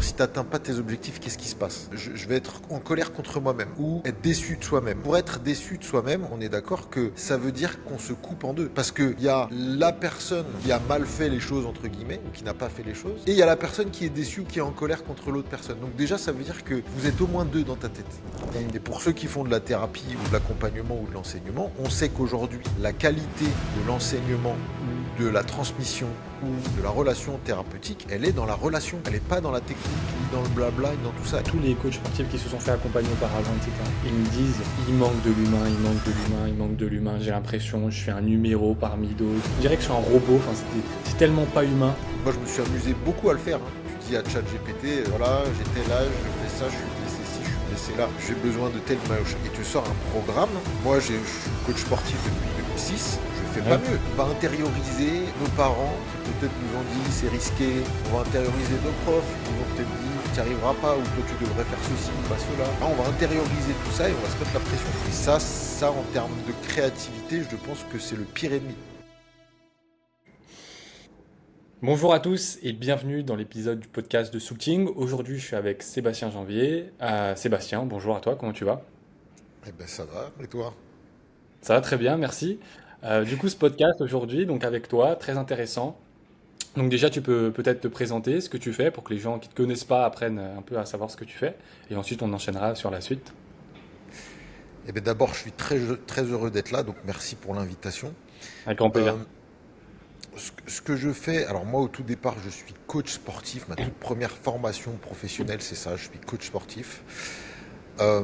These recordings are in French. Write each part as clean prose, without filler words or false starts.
si tu n'atteins pas tes objectifs, qu'est-ce qui se passe? Je vais être en colère contre moi-même ou être déçu de soi-même. Pour être déçu de soi-même, on est d'accord que ça veut dire qu'on se coupe en deux. Parce qu'il y a la personne qui a mal fait les choses, entre guillemets, ou qui n'a pas fait les choses, et il y a la personne qui est déçue ou qui est en colère contre l'autre personne. Donc déjà, ça veut dire que vous êtes au moins deux dans ta tête. Et pour ceux qui font de la thérapie ou de l'accompagnement ou de l'enseignement, on sait qu'aujourd'hui, la qualité de l'enseignement ou de la transmission ou de la relation thérapeutique, elle est dans la relation. Elle n'est pas dans la technique, ni dans le blabla, ni dans tout ça. Tous les coachs sportifs qui se sont fait accompagner auparavant, etc., ils me disent, il manque de l'humain, il manque de l'humain, il manque de l'humain, j'ai l'impression, je suis un numéro parmi d'autres. Je dirais que je suis un robot, enfin, c'est tellement pas humain. Moi, je me suis amusé beaucoup à le faire. Tu dis à ChatGPT, voilà, j'étais là, je fais ça, je suis blessé ci, je suis blessé là, j'ai besoin de tel match. Et tu sors un programme. Moi, je suis coach sportif depuis 2006. Je fais pas mieux. On va intérioriser nos parents qui peut-être nous ont dit c'est risqué. On va intérioriser nos profs qui vont peut-être dire tu n'y arriveras pas ou toi tu devrais faire ceci ou pas cela. Là, on va intérioriser tout ça et on va se mettre la pression. Et ça en termes de créativité, je pense que c'est le pire ennemi. Bonjour à tous et bienvenue dans l'épisode du podcast de Soulting. Aujourd'hui, je suis avec Sébastien Janvier. Sébastien, bonjour à toi, comment tu vas? Eh ben ça va, et toi? Ça va très bien, merci. Du coup, ce podcast aujourd'hui, donc avec toi, très intéressant. Donc déjà, tu peux peut-être te présenter ce que tu fais pour que les gens qui ne te connaissent pas apprennent un peu à savoir ce que tu fais. Et ensuite, on enchaînera sur la suite. Eh bien d'abord, je suis très heureux d'être là, donc merci pour l'invitation. Avec grand plaisir. Euh, ce que je fais, alors moi au tout départ, je suis coach sportif. Ma toute première formation professionnelle, c'est ça, je suis coach sportif. Euh,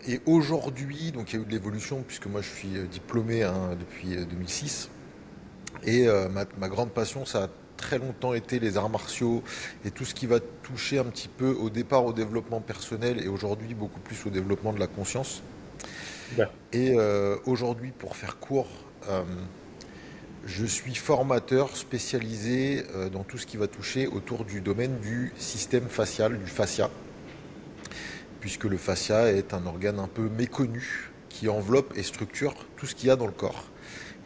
et aujourd'hui, donc il y a eu de l'évolution, puisque moi je suis diplômé depuis 2006. Et ma grande passion, ça a très longtemps été les arts martiaux et tout ce qui va toucher un petit peu au départ au développement personnel et aujourd'hui beaucoup plus au développement de la conscience. Super. Et aujourd'hui, pour faire court, euh, je suis formateur spécialisé dans tout ce qui va toucher autour du domaine du système facial, du fascia, puisque le fascia est un organe un peu méconnu qui enveloppe et structure tout ce qu'il y a dans le corps.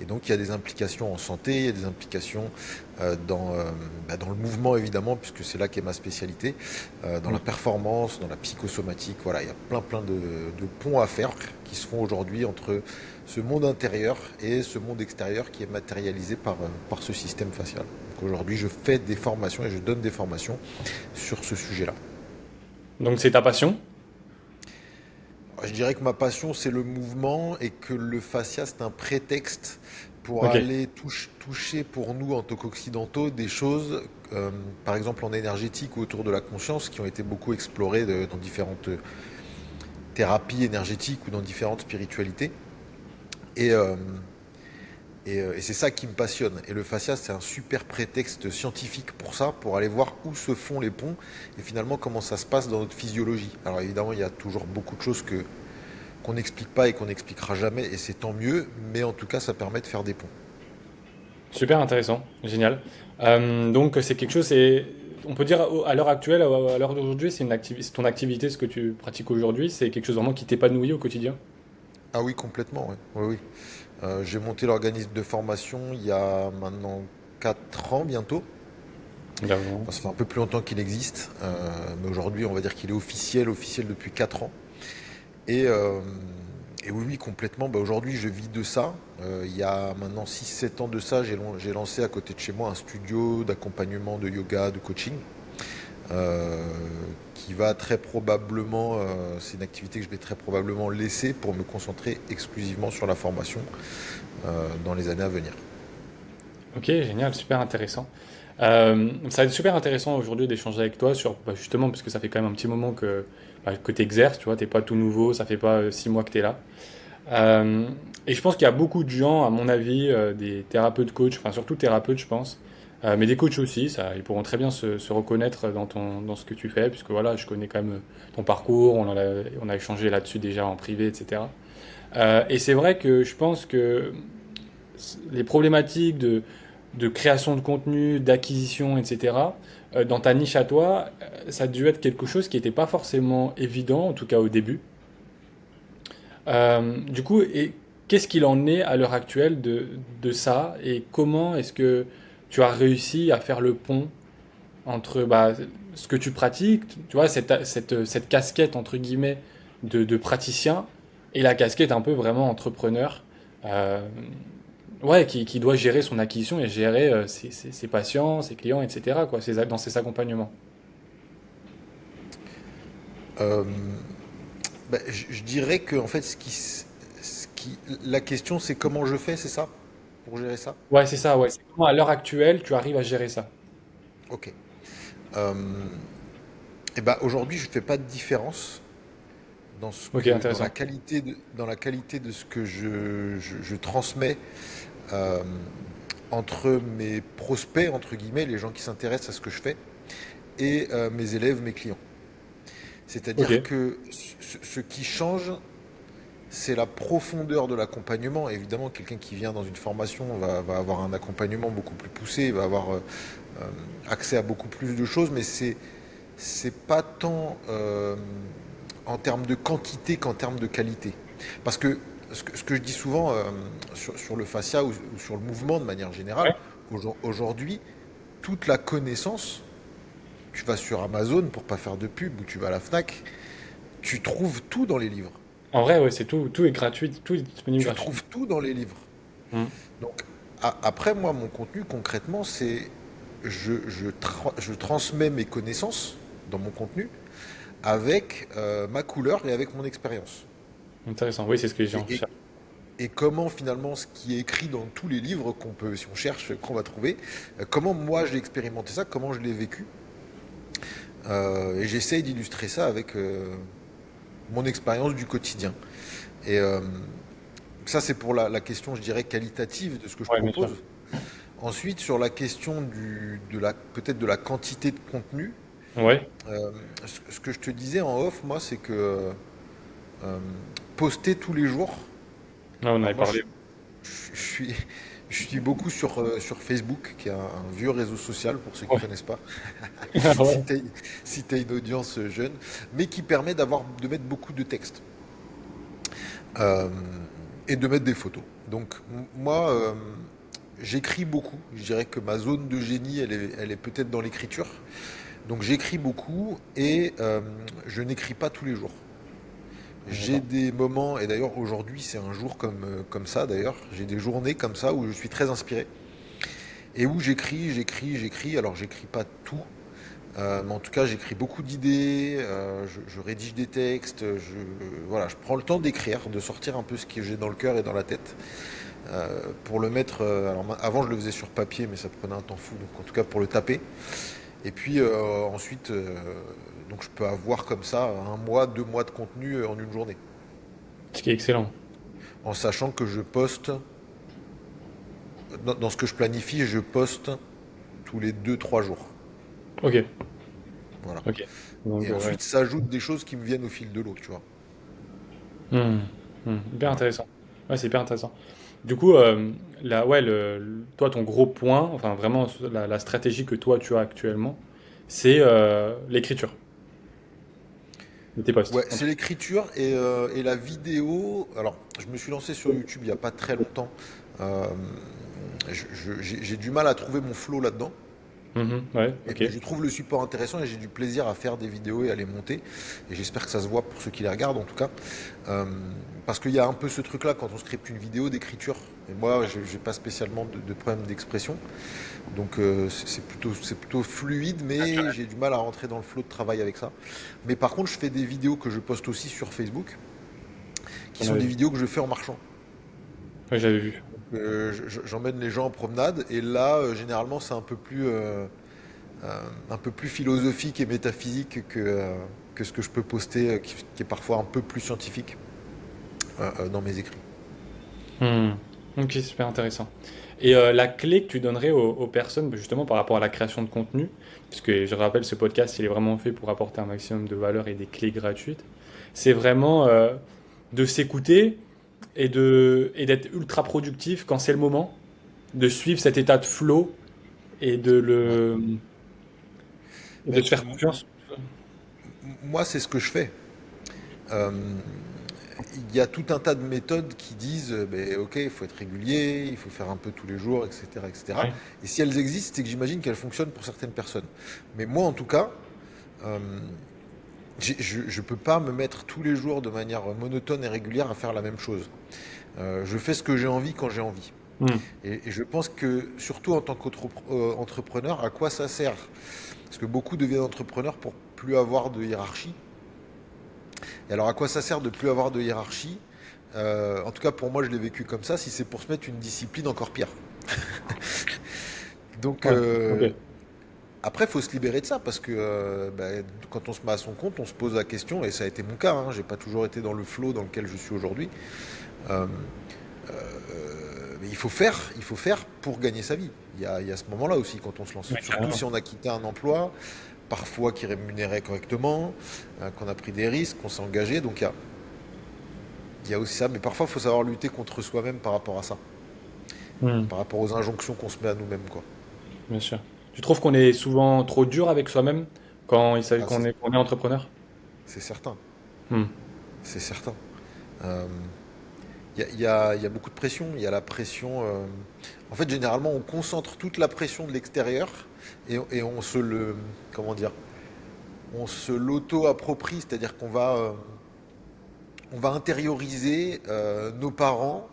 Et donc il y a des implications en santé, il y a des implications dans le mouvement évidemment, puisque c'est là qu'est ma spécialité, dans la Oui. performance, dans la psychosomatique. Voilà, il y a plein de ponts à faire qui se font aujourd'hui entre ce monde intérieur et ce monde extérieur qui est matérialisé par ce système facial. Donc aujourd'hui je fais des formations et je donne des formations sur ce sujet-là. Donc c'est ta passion? Je dirais que ma passion, c'est le mouvement et que le fascia, c'est un prétexte pour Ok. aller toucher pour nous, en tant qu'occidentaux, des choses, par exemple en énergétique ou autour de la conscience, qui ont été beaucoup explorées dans différentes thérapies énergétiques ou dans différentes spiritualités. Et, euh, et c'est ça qui me passionne. Et le fascia, c'est un super prétexte scientifique pour ça, pour aller voir où se font les ponts et finalement comment ça se passe dans notre physiologie. Alors évidemment, il y a toujours beaucoup de choses qu'on n'explique pas et qu'on n'expliquera jamais, et c'est tant mieux, mais en tout cas, ça permet de faire des ponts. Super intéressant, génial. Donc c'est quelque chose, on peut dire à l'heure actuelle, à l'heure d'aujourd'hui, c'est ton activité, ce que tu pratiques aujourd'hui, c'est quelque chose vraiment qui t'épanouit au quotidien. Ah oui, complètement, ouais. Oui, oui. J'ai monté l'organisme de formation il y a maintenant 4 ans bientôt. D'accord. Enfin, ça fait un peu plus longtemps qu'il existe, mais aujourd'hui, on va dire qu'il est officiel depuis 4 ans. Et, euh, et oui, oui, complètement. Bah, aujourd'hui, je vis de ça. Il y a maintenant 6 7 ans de ça, j'ai lancé à côté de chez moi un studio d'accompagnement de yoga, de coaching, euh, qui va très probablement, c'est une activité que je vais très probablement laisser pour me concentrer exclusivement sur la formation dans les années à venir. Ok, génial, super intéressant. Ça va être super intéressant aujourd'hui d'échanger avec toi sur, bah, justement, parce que ça fait quand même un petit moment que tu exerces, tu vois, t'es pas tout nouveau, ça fait pas 6 mois que tu es là. Euh, et je pense qu'il y a beaucoup de gens, à mon avis, des thérapeutes coachs, enfin surtout thérapeutes, je pense, mais des coachs aussi, ça, ils pourront très bien se reconnaître dans ce que tu fais, puisque voilà, je connais quand même ton parcours, on a échangé là-dessus déjà en privé, etc. Et c'est vrai que je pense que les problématiques de création de contenu, d'acquisition, etc., dans ta niche à toi, ça a dû être quelque chose qui n'était pas forcément évident, en tout cas au début. Du coup, qu'est-ce qu'il en est à l'heure actuelle de ça et comment est-ce que tu as réussi à faire le pont entre bah, ce que tu pratiques, tu vois, cette casquette, entre guillemets, de praticien, et la casquette un peu vraiment entrepreneur, euh, ouais, qui doit gérer son acquisition et gérer ses patients, ses clients, etc., quoi, dans ses accompagnements. Euh, je dirais que en fait, la question, c'est comment je fais, c'est ça? Pour gérer ça? Ouais, c'est ça, ouais. C'est comment, à l'heure actuelle, tu arrives à gérer ça. Ok. Euh, et ben aujourd'hui, je fais pas de différence Ok, intéressant. dans la qualité de ce que je transmets euh, entre mes prospects, entre guillemets, les gens qui s'intéressent à ce que je fais, et mes élèves, mes clients. Ok. C'est-à-dire que ce qui change, c'est la profondeur de l'accompagnement. Évidemment, quelqu'un qui vient dans une formation va avoir un accompagnement beaucoup plus poussé, va avoir accès à beaucoup plus de choses, mais c'est pas tant en termes de quantité qu'en termes de qualité. Parce que ce que je dis souvent sur le fascia ou sur le mouvement de manière générale, Ouais. aujourd'hui, toute la connaissance, tu vas sur Amazon pour pas faire de pub, ou tu vas à la Fnac, tu trouves tout dans les livres. En vrai, ouais, c'est tout est gratuit, tout est disponible Tu gratuitement. trouves tout dans les livres. Hmm. Donc après, moi, mon contenu, concrètement, c'est je transmets mes connaissances dans mon contenu avec ma couleur et avec mon expérience. Intéressant. Oui, c'est ce que j'ai Et, en et- recherche. et comment finalement ce qui est écrit dans tous les livres qu'on peut, si on cherche, qu'on va trouver, comment moi j'ai expérimenté ça, comment je l'ai vécu. Et j'essaye d'illustrer ça avec mon expérience du quotidien. Et ça, c'est pour la question, je dirais, qualitative de ce que je Ouais, bien sûr. propose. Ensuite, sur la question peut-être de la quantité de contenu, Ouais. ce que je te disais en off, moi, c'est que euh, poster tous les jours. Ouais, on Alors avait moi, parlé. je suis, je suis beaucoup sur Facebook, qui est un vieux réseau social pour ceux qui ne Ouais. connaissent pas, Ah si ouais. tu si t'as une audience jeune, mais qui permet de mettre beaucoup de texte euh, et de mettre des photos. Donc moi, j'écris beaucoup. Je dirais que ma zone de génie, elle est peut-être dans l'écriture. Donc j'écris beaucoup et je n'écris pas tous les jours. J'ai D'accord. des moments, et d'ailleurs aujourd'hui c'est un jour comme ça d'ailleurs, j'ai des journées comme ça où je suis très inspiré et où j'écris. Alors j'écris pas tout, mais en tout cas j'écris beaucoup d'idées, je rédige des textes, voilà, je prends le temps d'écrire, de sortir un peu ce que j'ai dans le cœur et dans la tête pour le mettre. Alors avant je le faisais sur papier, mais ça prenait un temps fou, donc en tout cas pour le taper. Et puis ensuite, donc je peux avoir comme ça un mois, 2 mois de contenu en une journée, Ce qui est excellent. en sachant que je poste, dans ce que je planifie, je poste tous les 2, 3 jours. Ok. Voilà. Ok. Donc, Et ouais. ensuite s'ajoutent des choses qui me viennent au fil de l'eau, tu vois. Hmm. Hmm. Hyper Voilà. intéressant. Ouais, c'est hyper intéressant. Du coup, ouais, toi, ton gros point, enfin vraiment la stratégie que toi tu as actuellement, c'est l'écriture de tes posts. Ouais, c'est l'écriture et la vidéo. Alors, je me suis lancé sur YouTube il n'y a pas très longtemps. Euh, j'ai du mal à trouver mon flow là-dedans. Mhm. Ouais, ok. Mais je trouve le support intéressant et j'ai du plaisir à faire des vidéos et à les monter. Et j'espère que ça se voit pour ceux qui les regardent en tout cas. Euh, Parce qu'il y a un peu ce truc-là quand on scripte une vidéo d'écriture. Et moi, j'ai pas spécialement de problème d'expression. Donc c'est plutôt fluide, mais j'ai du mal à rentrer dans le flot de travail avec ça. Mais par contre, je fais des vidéos que je poste aussi sur Facebook, qui On sont avait des vu. vidéos que je fais en marchant. Ouais, j'avais vu. J'emmène les gens en promenade et là, généralement, c'est un peu plus philosophique et métaphysique que ce que je peux poster, qui est parfois un peu plus scientifique dans mes écrits. Hmm. Ok, super intéressant. Et la clé que tu donnerais aux personnes, justement par rapport à la création de contenu, puisque je rappelle, ce podcast, il est vraiment fait pour apporter un maximum de valeur et des clés gratuites, c'est vraiment de s'écouter et d'être ultra productif quand c'est le moment, de suivre cet état de flow et Ouais. et de Mais te faire confiance. moi, c'est ce que je fais. Euh, il y a tout un tas de méthodes qui disent, ben, ok, il faut être régulier, il faut faire un peu tous les jours, etc., etc. Et Ouais. cetera. Et si elles existent, c'est que j'imagine qu'elles fonctionnent pour certaines personnes. Mais moi, en tout cas, euh, je peux pas me mettre tous les jours de manière monotone et régulière à faire la même chose. Je fais ce que j'ai envie quand j'ai envie. Hmm. Et je pense que, surtout en tant qu'entrepreneur, à quoi ça sert? Parce que beaucoup deviennent entrepreneurs pour plus avoir de hiérarchie. Et alors, à quoi ça sert de plus avoir de hiérarchie? En tout cas, pour moi, je l'ai vécu comme ça, si c'est pour se mettre une discipline encore pire. Donc, Ouais, ok. après, il faut se libérer de ça, parce que quand on se met à son compte, on se pose la question, et ça a été mon cas, hein, j'ai pas toujours été dans le flow dans lequel je suis aujourd'hui. Euh, mais il faut faire pour gagner sa vie. Il y a ce moment-là aussi quand on se lance. Ouais, Surtout si carrément. on a quitté un emploi, parfois qui rémunérait correctement, qu'on a pris des risques, qu'on s'est engagé. Donc il y a aussi ça. Mais parfois, il faut savoir lutter contre soi-même par rapport à ça, Hmm. par rapport aux injonctions qu'on se met à nous-mêmes, quoi. Bien sûr. Tu trouves qu'on est souvent trop dur avec soi-même quand il s'agit Ah, qu'on est entrepreneur? c'est certain. Hmm. C'est certain. Euh, il y a beaucoup de pression. Il y a la pression. En fait, généralement, on concentre toute la pression de l'extérieur et on se le. Comment dire? On se l'auto-approprie, c'est-à-dire on va intérioriser nos parents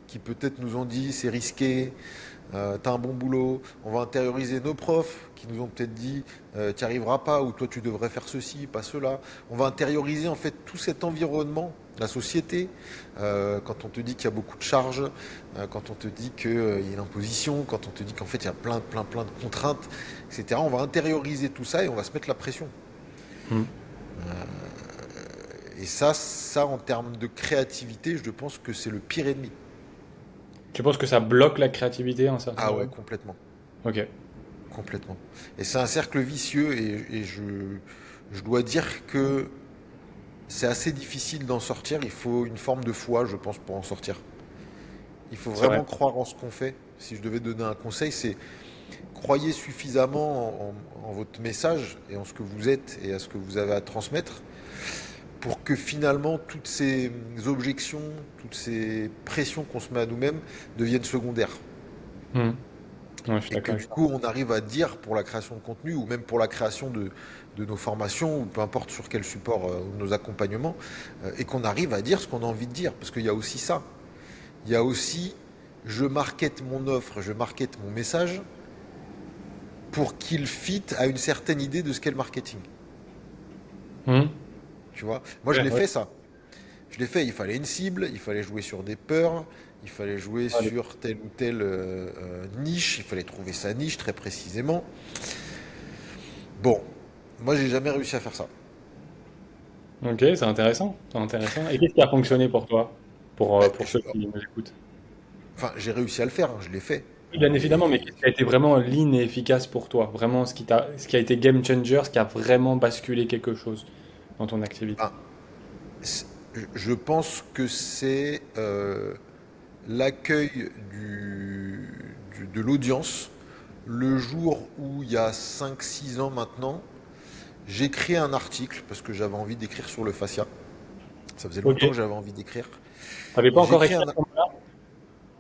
qui peut-être nous ont dit c'est risqué, t'as un bon boulot. On va intérioriser nos profs qui nous ont peut-être dit t'y arriveras pas ou toi tu devrais faire ceci, pas cela. On va intérioriser en fait tout cet environnement, la société, quand on te dit qu'il y a beaucoup de charges, quand on te dit qu'il y a une imposition, quand on te dit qu'en fait il y a plein de contraintes, etc. On va intérioriser tout ça et on va se mettre la pression. Hmm. Et ça en termes de créativité, je pense que c'est le pire ennemi. Tu penses que ça bloque la créativité à un certain Ah ouais, niveau? complètement. Ok. Complètement. Et c'est un cercle vicieux et je dois dire que c'est assez difficile d'en sortir. Il faut une forme de foi, je pense, pour en sortir. Il faut C'est vrai. vraiment croire en ce qu'on fait. Si je devais donner un conseil, c'est croyez suffisamment en votre message et en ce que vous êtes et à ce que vous avez à transmettre pour que finalement toutes ces objections, toutes ces pressions qu'on se met à nous-mêmes deviennent secondaires. Hmm. Ouais, je suis Et que d'accord du avec ça. coup, on arrive à dire pour la création de contenu ou même pour la création de nos formations ou peu importe sur quel support nos accompagnements, et qu'on arrive à dire ce qu'on a envie de dire. Parce qu'il y a aussi ça. Il y a aussi, je market mon offre, je market mon message pour qu'il fit à une certaine idée de ce qu'est le marketing. Hmm. Tu vois? Moi, je Ouais, l'ai ouais. fait ça. Je l'ai fait, il fallait une cible, il fallait jouer sur des peurs, il fallait jouer Allez. sur telle ou telle niche, il fallait trouver sa niche très précisément. Bon, moi j'ai jamais réussi à faire ça. Ok, c'est intéressant. C'est intéressant. Et qu'est-ce qui a fonctionné pour toi? Ben, Pour ceux qui nous écoutent? enfin, j'ai réussi à le faire, hein, je l'ai fait. Oui, bien évidemment, mais Mais qu'est-ce qui a été vraiment lean et efficace pour toi? Vraiment, ce qui a été game changer, ce qui a vraiment basculé quelque chose dans ton activité. ben, c'est- je pense que c'est l'accueil de l'audience. Le jour où, il y a 5 6 ans maintenant, j'ai créé un article parce que j'avais envie d'écrire sur le fascia. Ça faisait Ok. longtemps que j'avais envie d'écrire. T'avais pas Et j'ai encore créé écrit un... à ce moment-là?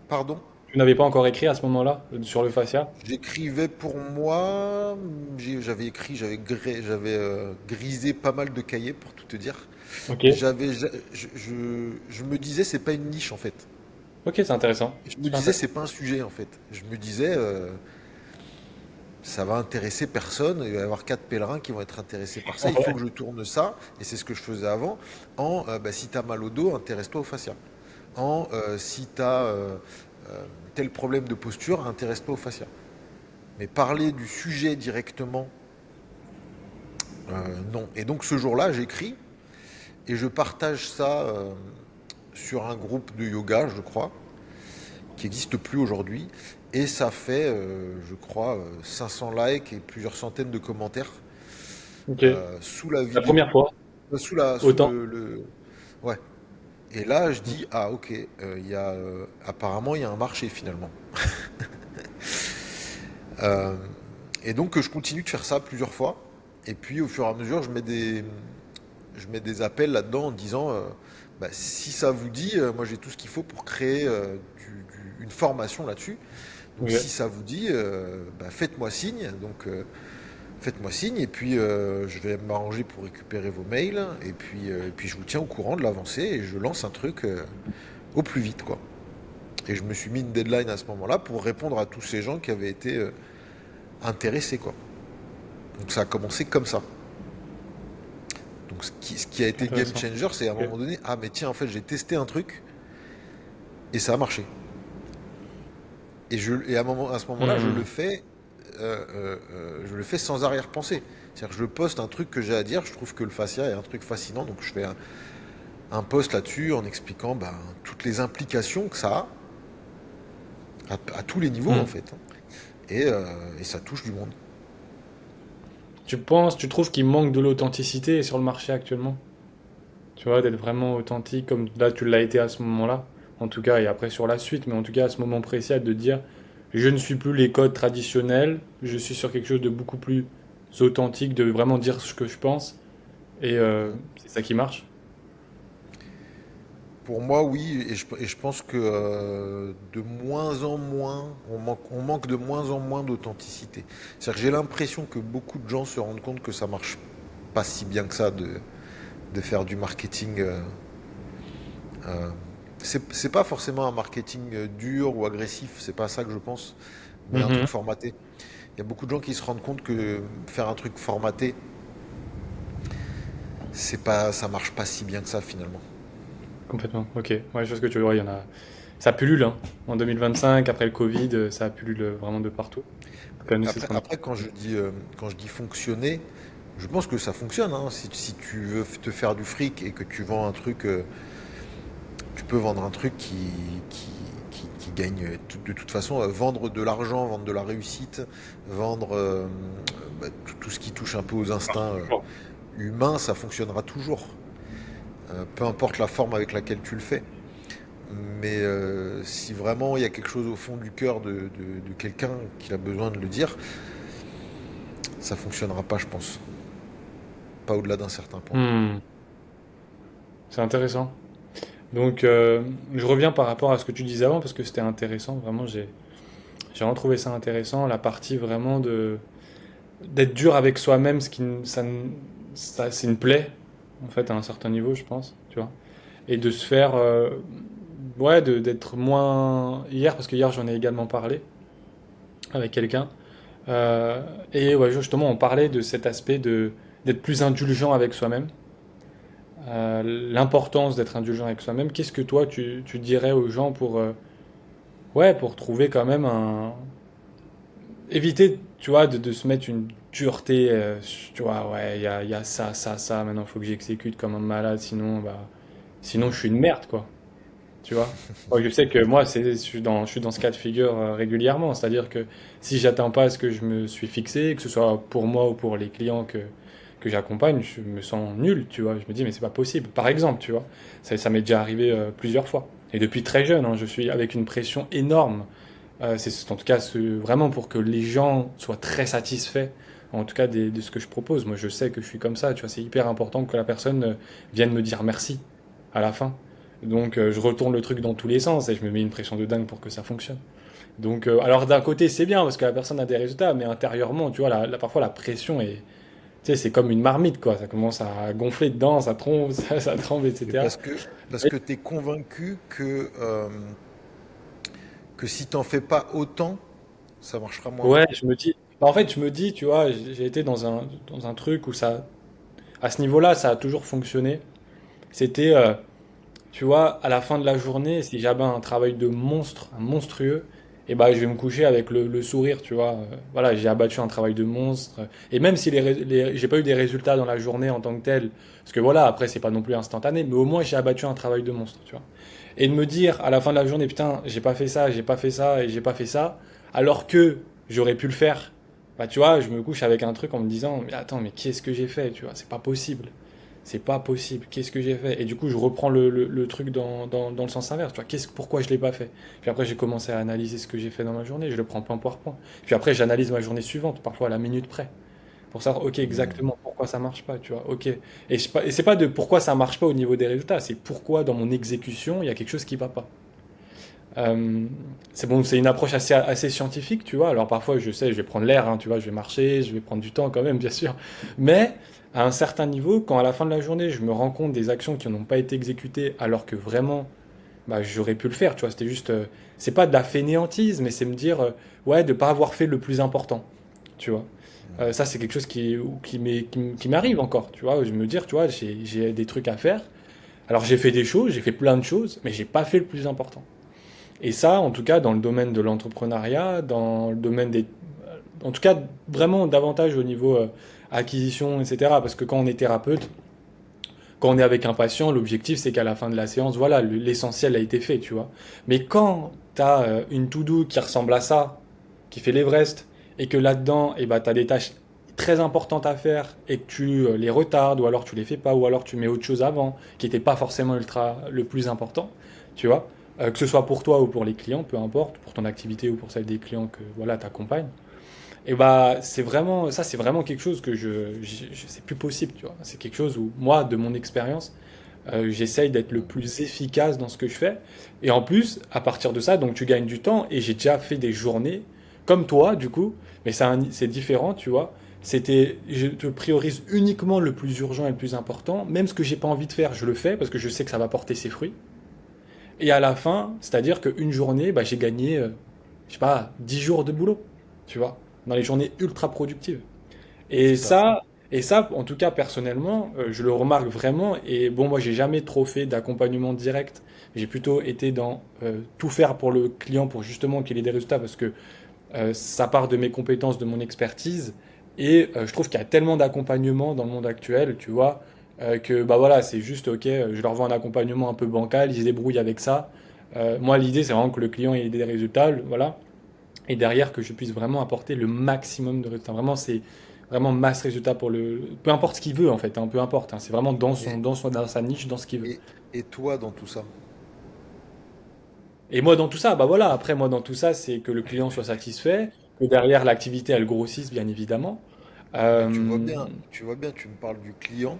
Pardon? Tu n'avais pas encore écrit à ce moment-là sur le fascia? J'écrivais pour moi, j'avais écrit, j'avais grisé pas mal de cahiers pour tout te dire. Ok. J'avais, je me disais c'est pas une niche en fait. Ok, c'est intéressant. Je me Super disais intéressant. c'est pas un sujet en fait. Je me disais ça va intéresser personne. Il va y avoir 4 pèlerins qui vont être intéressés par ça. Il faut que je tourne ça et c'est ce que je faisais avant. Si t'as mal au dos, intéresse-toi au fascia. Si t'as tel problème de posture, intéresse-toi au fascia. Mais parler du sujet directement, non. Et donc ce jour-là, j'écris et je partage ça sur un groupe de yoga, je crois, qui n'existe plus aujourd'hui. Et ça fait, je crois, 500 likes et plusieurs centaines de commentaires Ok. sous la La vidéo. première fois, Sous autant. Ouais. Et là, je dis, ah ok, apparemment, il y a un marché finalement. Euh, et donc, je continue de faire ça plusieurs fois. Et puis, au fur et à mesure, je mets des appels là-dedans en disant si ça vous dit, moi j'ai tout ce qu'il faut pour créer une formation là-dessus. Donc Ok. si ça vous dit, faites-moi signe. Donc faites-moi signe, et puis je vais m'arranger pour récupérer vos mails, et puis je vous tiens au courant de l'avancée, et je lance un truc au plus vite, quoi. Et je me suis mis une deadline à ce moment-là pour répondre à tous ces gens qui avaient été intéressés, quoi. Donc ça a commencé comme ça. Donc ce qui a été game Intéressant. changer, c'est à un Ok. moment donné, ah mais tiens, en fait, j'ai testé un truc, et ça a marché. Et à ce moment-là, Hmm. je le fais sans arrière-pensée. C'est-à-dire que je poste un truc que j'ai à dire, je trouve que le fascia est un truc fascinant, donc je fais un post là-dessus en expliquant ben, toutes les implications que ça a, à tous les niveaux en Hmm. fait, hein. Et ça touche du monde. Tu trouves qu'il manque de l'authenticité sur le marché actuellement? Tu vois, d'être vraiment authentique comme là tu l'as été à ce moment-là, en tout cas, et après sur la suite, mais en tout cas à ce moment précis, de dire je ne suis plus les codes traditionnels, je suis sur quelque chose de beaucoup plus authentique, de vraiment dire ce que je pense, et c'est ça qui marche. Pour moi, oui, et je pense que de moins en moins, on manque de moins en moins d'authenticité. C'est-à-dire que j'ai l'impression que beaucoup de gens se rendent compte que ça marche pas si bien que ça de faire du marketing. Euh, c'est pas forcément un marketing dur ou agressif, c'est pas ça que je pense, mais un truc Mhm. formaté. Il y a beaucoup de gens qui se rendent compte que faire un truc formaté, ça marche pas si bien que ça finalement. Complètement, ok. Ouais, je vois ce que tu veux dire, il y en a... Ça pullule, hein. En 2025, après le Covid, ça pullule vraiment de partout. En tout cas, nous, c'est ce qu'on a. Après quand je dis fonctionner, je pense que ça fonctionne, hein. Si tu veux te faire du fric et que tu vends un truc, tu peux vendre un truc qui gagne de toute façon, vendre de l'argent, vendre de la réussite, vendre bah, tout ce qui touche un peu aux instincts humains, ça fonctionnera toujours. Peu importe la forme avec laquelle tu le fais. Mais si vraiment il y a quelque chose au fond du cœur de quelqu'un qui a besoin de le dire, ça fonctionnera pas, je pense. Pas au-delà d'un certain point. Hmm, c'est intéressant. Donc, je reviens par rapport à ce que tu disais avant, parce que c'était intéressant, vraiment, j'ai vraiment trouvé ça intéressant, la partie vraiment d'être dur avec soi-même, ce qui, c'est une plaie, en fait, à un certain niveau, je pense, tu vois. Et de se faire, ouais, d'être moins, hier, parce que hier, j'en ai également parlé avec quelqu'un, euh, et ouais, justement, on parlait de cet aspect d'être plus indulgent avec soi-même, l'importance d'être indulgent avec soi-même. Qu'est-ce que toi, tu dirais aux gens pour, ouais, pour trouver quand même un, éviter, tu vois, de se mettre une dureté, tu vois, ouais, il y a ça, ça, ça, maintenant il faut que j'exécute comme un malade, sinon, bah, sinon je suis une merde, quoi, tu vois. Moi, je sais que moi, je suis dans ce cas de figure régulièrement, c'est-à-dire que si j'atteins pas ce que je me suis fixé, que ce soit pour moi ou pour les clients que j'accompagne, je me sens nul, tu vois. Je me dis, mais c'est pas possible. Par exemple, tu vois, ça m'est déjà arrivé plusieurs fois. Et depuis très jeune, hein, je suis avec une pression énorme, c'est en tout cas vraiment pour que les gens soient très satisfaits, en tout cas de ce que je propose. Moi, je sais que je suis comme ça, tu vois, c'est hyper important que la personne vienne me dire merci à la fin. Donc, je retourne le truc dans tous les sens et je me mets une pression de dingue pour que ça fonctionne. Donc, alors d'un côté, c'est bien parce que la personne a des résultats, mais intérieurement, tu vois, parfois la pression est, tu sais, c'est comme une marmite, quoi. Ça commence à gonfler dedans, ça trompe, ça tremble, Mais etc. parce que tu es convaincu que si t'en fais pas autant, ça marchera moins bien. Ouais, je me dis, bah, en fait, je me dis, tu vois, j'ai été dans un truc où ça, à ce niveau-là, ça a toujours fonctionné. C'était, tu vois, à la fin de la journée, si j'avais un travail de monstre, un monstrueux, et bah, je vais me coucher avec le sourire, tu vois. Voilà, j'ai abattu un travail de monstre. Et même si j'ai pas eu des résultats dans la journée en tant que tel, parce que voilà, après, c'est pas non plus instantané, mais au moins, j'ai abattu un travail de monstre, tu vois. Et de me dire à la fin de la journée, putain, j'ai pas fait ça, j'ai pas fait ça, et j'ai pas fait ça, alors que j'aurais pu le faire, bah, tu vois, je me couche avec un truc en me disant, mais attends, mais qu'est-ce que j'ai fait, tu vois, c'est pas possible. C'est pas possible. Qu'est-ce que j'ai fait? Et du coup, je reprends le truc dans le sens inverse. Tu vois, pourquoi je l'ai pas fait? Puis après, j'ai commencé à analyser ce que j'ai fait dans ma journée. Je le prends point par point. Puis après, j'analyse ma journée suivante, parfois à la minute près, pour savoir, ok, Hmm. exactement pourquoi ça marche pas. Tu vois, ok. Et c'est pas de pourquoi ça marche pas au niveau des résultats. C'est pourquoi dans mon exécution, il y a quelque chose qui va pas. Euh, c'est bon, c'est une approche assez scientifique, tu vois. Alors parfois, je sais, je vais prendre l'air, hein, tu vois, je vais marcher, je vais prendre du temps quand même, bien sûr. Mais à un certain niveau, quand à la fin de la journée, je me rends compte des actions qui n'ont pas été exécutées, alors que vraiment, bah, j'aurais pu le faire, tu vois. C'était juste, c'est pas de la fainéantise, mais c'est me dire, ouais, de pas avoir fait le plus important, tu vois. Ça, c'est quelque chose qui m'arrive encore, tu vois. Je me dire, tu vois, j'ai des trucs à faire. Alors j'ai fait des choses, j'ai fait plein de choses, mais j'ai pas fait le plus important. Et ça, en tout cas, dans le domaine de l'entrepreneuriat, dans le domaine des... En tout cas, vraiment davantage au niveau acquisition, etc. Parce que quand on est thérapeute, quand on est avec un patient, l'objectif, c'est qu'à la fin de la séance, voilà, l'essentiel a été fait, tu vois. Mais quand tu as une to-do qui ressemble à ça, qui fait l'Everest, et que là-dedans, eh ben, tu as des tâches très importantes à faire, et que tu les retardes, ou alors tu les fais pas, ou alors tu mets autre chose avant, qui n'était pas forcément le plus important, tu vois. Que ce soit pour toi ou pour les clients, peu importe, pour ton activité ou pour celle des clients que voilà, tu accompagnes. Et bah, c'est vraiment quelque chose que c'est plus possible, tu vois. C'est quelque chose où, moi, de mon expérience, j'essaye d'être le plus efficace dans ce que je fais. Et en plus, à partir de ça, donc tu gagnes du temps. Et j'ai déjà fait des journées comme toi, du coup, mais c'est différent, tu vois. Je te priorise uniquement le plus urgent et le plus important. Même ce que j'ai pas envie de faire, je le fais parce que je sais que ça va porter ses fruits. Et à la fin, c'est-à-dire qu'une journée, bah, j'ai gagné, je sais pas, 10 jours de boulot, tu vois, dans les journées ultra productives. C'est Et ça. ça, et ça, en tout cas personnellement, je le remarque vraiment. Et bon, moi, j'ai jamais trop fait d'accompagnement direct. J'ai plutôt été dans tout faire pour le client pour justement qu'il ait des résultats parce que ça part de mes compétences, de mon expertise. Et je trouve qu'il y a tellement d'accompagnement dans le monde actuel, tu vois, que bah voilà, c'est juste ok, je leur vends un accompagnement un peu bancal, ils se débrouillent avec ça. Moi, l'idée, c'est vraiment que le client ait des résultats, voilà, et derrière que je puisse vraiment apporter le maximum de résultats. Vraiment, c'est vraiment masse résultat pour le, peu importe ce qu'il veut en fait, hein, peu importe, hein, c'est vraiment Et, dans sa niche, dans ce qu'il veut. et, et toi dans tout ça, Et moi, dans tout ça, bah voilà, après, moi, dans tout ça, c'est que le client soit satisfait, que derrière l'activité, elle grossisse, bien évidemment. mais Euh, tu me parles du client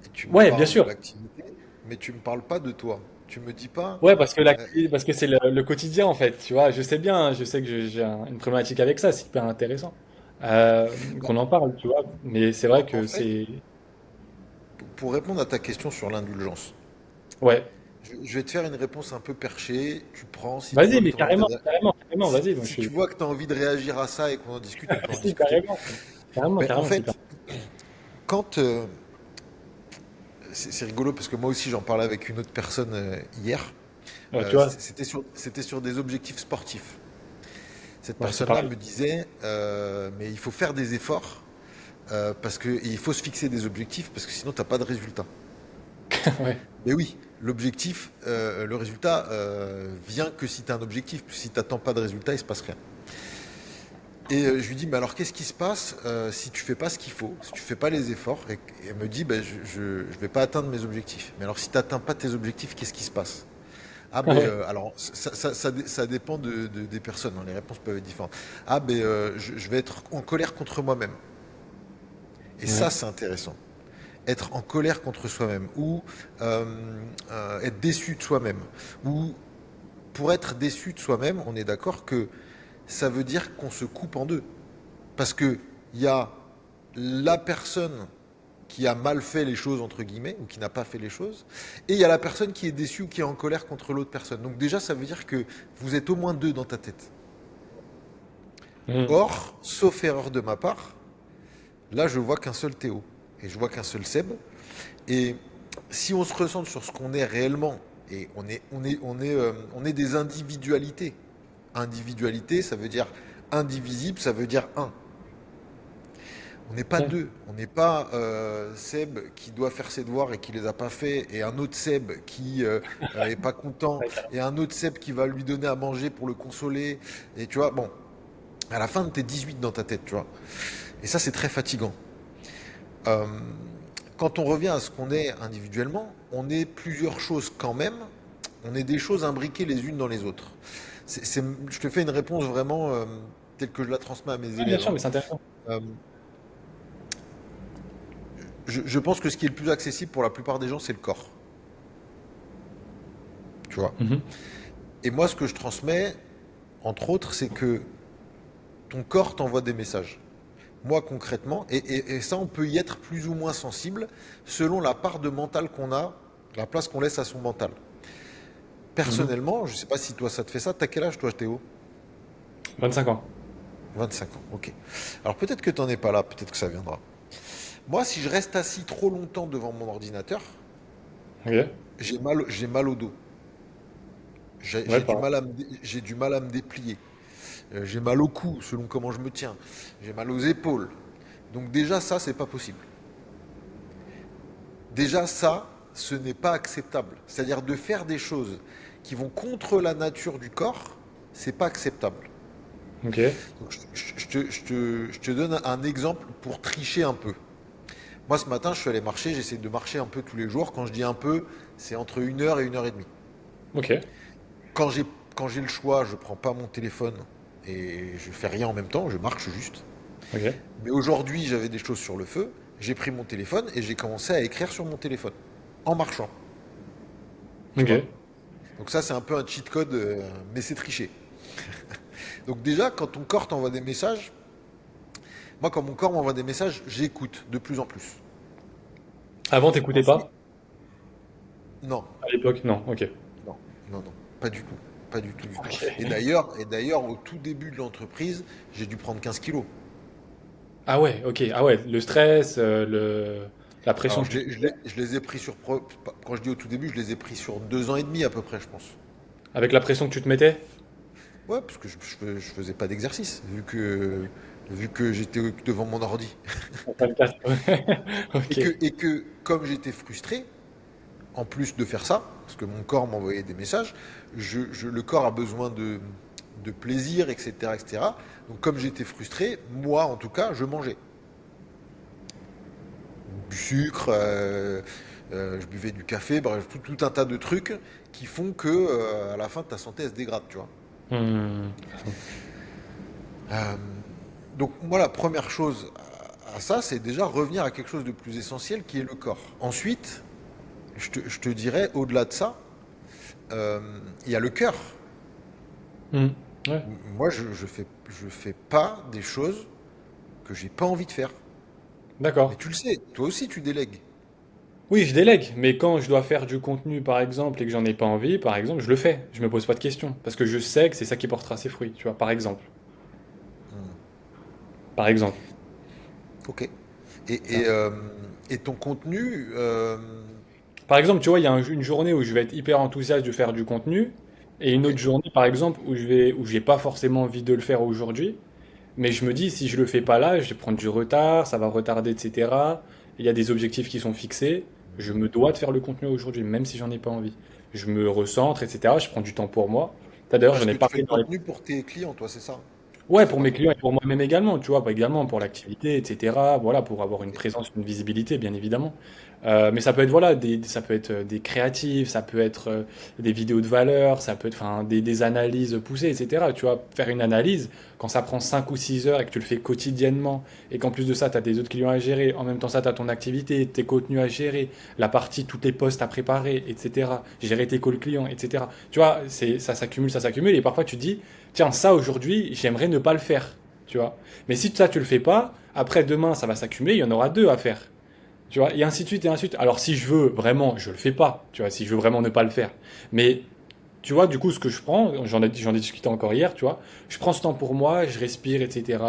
et tu me Ouais, bien parles de sûr. l'activité, mais tu me parles pas de toi. Tu me dis pas, Ouais, parce que euh, parce que c'est le quotidien, en fait, tu vois. Je sais bien, hein, je sais que j'ai une problématique avec ça, c'est hyper intéressant bah, qu'on en parle, tu vois. Mais c'est vrai en que fait, c'est... pour répondre à ta question sur l'indulgence, Ouais. je vais te faire une réponse un peu perchée. Tu prends, si tu vois Vas-y, que mais tu as envie de, carrément, carrément, carrément, vas-y, moi, je si tu suis... vois que tu envie de réagir à ça et qu'on en discute, on peut en Si, discuter. carrément, carrément, Mais en carrément, c'est hyper... fait, quand c'est rigolo parce que moi aussi j'en parlais avec une autre personne hier. Ouais, tu vois, C'était sur des objectifs sportifs. Cette ouais, c'est personne-là pareil. me disait, mais il faut faire des efforts parce que et il faut se fixer des objectifs parce que sinon t'as pas de résultat. Ouais. Mais oui, l'objectif, le résultat vient que si tu as un objectif. Si t'attends pas de résultat, il se passe rien. Et je lui dis, mais alors qu'est-ce qui se passe si tu fais pas ce qu'il faut, si tu fais pas les efforts. Et elle me dit, ben, je vais pas atteindre mes objectifs. Mais alors si tu n'atteins pas tes objectifs, qu'est-ce qui se passe? Ah ben Ouais. alors ça dépend des personnes, hein, les réponses peuvent être différentes. Ah ben je vais être en colère contre moi-même. Et ça Ouais. c'est intéressant. Être en colère contre soi-même ou euh, être déçu de soi-même. Ou pour être déçu de soi-même, on est d'accord que ça veut dire qu'on se coupe en deux. Parce que il y a la personne qui a mal fait les choses, entre guillemets, ou qui n'a pas fait les choses, et il y a la personne qui est déçue ou qui est en colère contre l'autre personne. Donc déjà, ça veut dire que vous êtes au moins deux dans ta tête. Mhm. Or, sauf erreur de ma part, là, je vois qu'un seul Théo, et je vois qu'un seul Seb, et si on se ressent sur ce qu'on est réellement, et on est des individualités. Individualité, ça veut dire indivisible, ça veut dire un. On n'est pas Ouais. deux. On n'est pas Seb qui doit faire ses devoirs et qui les a pas fait, et un autre Seb qui est pas content, Ouais, carrément. et un autre Seb qui va lui donner à manger pour le consoler. Et tu vois, bon, à la fin, t'es 18 dans ta tête, tu vois. Et ça, c'est très fatigant. Euh, Quand on revient à ce qu'on est individuellement, on est plusieurs choses quand même. On est des choses imbriquées les unes dans les autres. Je te fais une réponse vraiment telle que je la transmets à mes Ouais, bien élèves, sûr, hein. mais c'est intéressant. Euh, je pense que ce qui est le plus accessible pour la plupart des gens, c'est le corps. Tu vois. Mhm. Et moi, ce que je transmets, entre autres, c'est que ton corps t'envoie des messages. Moi, concrètement, et ça, on peut y être plus ou moins sensible selon la part de mental qu'on a, la place qu'on laisse à son mental. Mhm. Personnellement, je sais pas si toi ça te fait ça. T'as quel âge toi, Théo? 25 ans. 25 ans, ok. Alors peut-être que t'en es pas là, peut-être que ça viendra. Moi, si je reste assis trop longtemps devant mon ordinateur, Ok. j'ai mal au dos. Ouais, pareil. J'ai du mal à me déplier. J'ai mal au cou, selon comment je me tiens. J'ai mal aux épaules. Donc déjà, ça, c'est pas possible. Déjà, ça, ce n'est pas acceptable. C'est-à-dire de faire des choses qui vont contre la nature du corps, c'est pas acceptable. Ok. Donc, je te donne un exemple pour tricher un peu. Moi, ce matin, je suis allé marcher, j'essaie de marcher un peu tous les jours. Quand je dis un peu, c'est entre 1 heure et 1 heure et demie. Ok. Quand j'ai, quand j'ai le choix, je prends pas mon téléphone et je fais rien en même temps, je marche juste. Ok. Mais aujourd'hui, j'avais des choses sur le feu, j'ai pris mon téléphone et j'ai commencé à écrire sur mon téléphone, en marchant, tu vois. Ok. Donc ça, c'est un peu un cheat code, mais c'est triché. Donc déjà, quand ton corps t'envoie des messages, moi, quand mon corps m'envoie des messages, j'écoute de plus en plus. Avant, t'écoutais Ensuite, pas? non, À l'époque, non. Ok. non, non, pas du tout. Pas du tout, du tout. Ok. Et d'ailleurs, au tout début de l'entreprise, j'ai dû prendre 15 kilos. Ah ouais, ok. Ah ouais, le stress, la pression Alors, que tu... je les ai pris quand je dis au tout début, je les ai pris sur 2 ans et demi à peu près, je pense. Avec la pression que tu te mettais? Ouais, parce que je faisais pas d'exercice, vu que j'étais devant mon ordi. En 24. Ok. Et que, comme j'étais frustré, en plus de faire ça, parce que mon corps m'envoyait des messages, le corps a besoin de plaisir, etc., etc. Donc, comme j'étais frustré, moi, en tout cas, je mangeais. Du sucre, je buvais du café, bref, tout un tas de trucs qui font que, à la fin, ta santé, elle se dégrade, tu vois. Hmm. Euh, donc, moi, la première chose à ça, c'est déjà revenir à quelque chose de plus essentiel qui est le corps. Ensuite, je te dirais, au-delà de ça, euh, il y a le cœur. Hmm. Ouais. Moi, je fais pas des choses que j'ai pas envie de faire. D'accord. Mais tu le sais, toi aussi, tu délègues. Oui, je délègue, mais quand je dois faire du contenu, par exemple, et que j'en ai pas envie, par exemple, je le fais. Je me pose pas de questions. Parce que je sais que c'est ça qui portera ses fruits, tu vois, par exemple. Hmm. Par exemple. Ok. Tu vois. Et ton contenu, Par exemple, tu vois, il y a une journée où je vais être hyper enthousiaste de faire du contenu, et une ok. autre journée, par exemple, où j'ai pas forcément envie de le faire aujourd'hui, mais je me dis, si je le fais pas là, je vais prendre du retard, ça va retarder, etc. Il y a des objectifs qui sont fixés. Je me dois de faire le contenu aujourd'hui, même si j'en ai pas envie. Je me recentre, etc. Je prends du temps pour moi. D'ailleurs, j'en Parce ai que tu fais parlé le dans les... contenu pour tes clients, toi, c'est ça? Si Ouais, j'ai pour pas mes clients compris. et pour moi-même également, tu vois, pas également pour l'activité, etc. Voilà, pour avoir une Ok. présence, une visibilité, bien évidemment. Mais ça peut être, voilà, ça peut être des créatifs, ça peut être des vidéos de valeur, ça peut être, enfin, des analyses poussées, etc. Tu vois, faire une analyse, quand ça prend 5 ou 6 heures et que tu le fais quotidiennement, et qu'en plus de ça, tu as des autres clients à gérer, en même temps ça, tu as ton activité, tes contenus à gérer, la partie, toutes les posts à préparer, etc. Gérer tes calls clients, etc. Tu vois, ça s'accumule, et parfois tu te dis, tiens, ça aujourd'hui, j'aimerais ne pas le faire, tu vois. Mais si ça, tu le fais pas, après demain, ça va s'accumuler, il y en aura deux à faire, tu vois, et ainsi de suite, et ainsi de suite. Alors si je veux vraiment, je le fais pas, tu vois, si je veux vraiment ne pas le faire. Mais tu vois, du coup, ce que je prends, j'en ai discuté encore hier, tu vois, je prends ce temps pour moi, je respire, etc.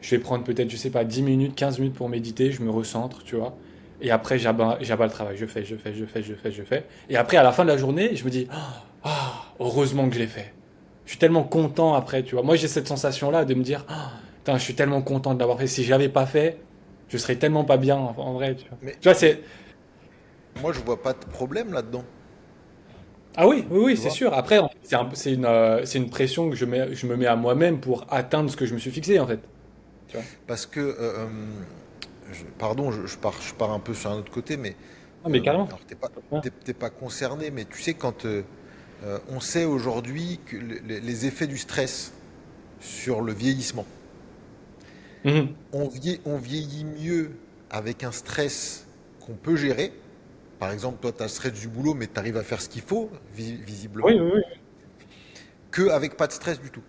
Je vais prendre peut-être, je sais pas, 10 minutes, 15 minutes pour méditer, je me recentre, tu vois. Et après, j'abats le travail, je fais. Et après, à la fin de la journée, je me dis, heureusement que je l'ai fait. Je suis tellement content après, tu vois. Moi, j'ai cette sensation-là de me dire, putain, je suis tellement content de l'avoir fait. Si je l'avais pas fait, je serais tellement pas bien en vrai, tu vois. Mais, Tu vois, mais c'est. moi, je vois pas de problème là-dedans. Ah oui, oui, oui, Tu c'est vois? sûr. Après, en fait, c'est une pression que je me mets à moi-même pour atteindre ce que je me suis fixé, en fait. Tu vois. Parce que, pardon, je pars un peu sur un autre côté, mais Ah, mais carrément. alors Ouais. t'es pas concerné, mais tu sais, quand on sait aujourd'hui que les effets du stress sur le vieillissement, Mhm. on vieillit mieux avec un stress qu'on peut gérer. Par exemple, toi, tu as le stress du boulot, mais tu arrives à faire ce qu'il faut, Oui, visiblement. oui, oui. qu'avec pas de stress du tout.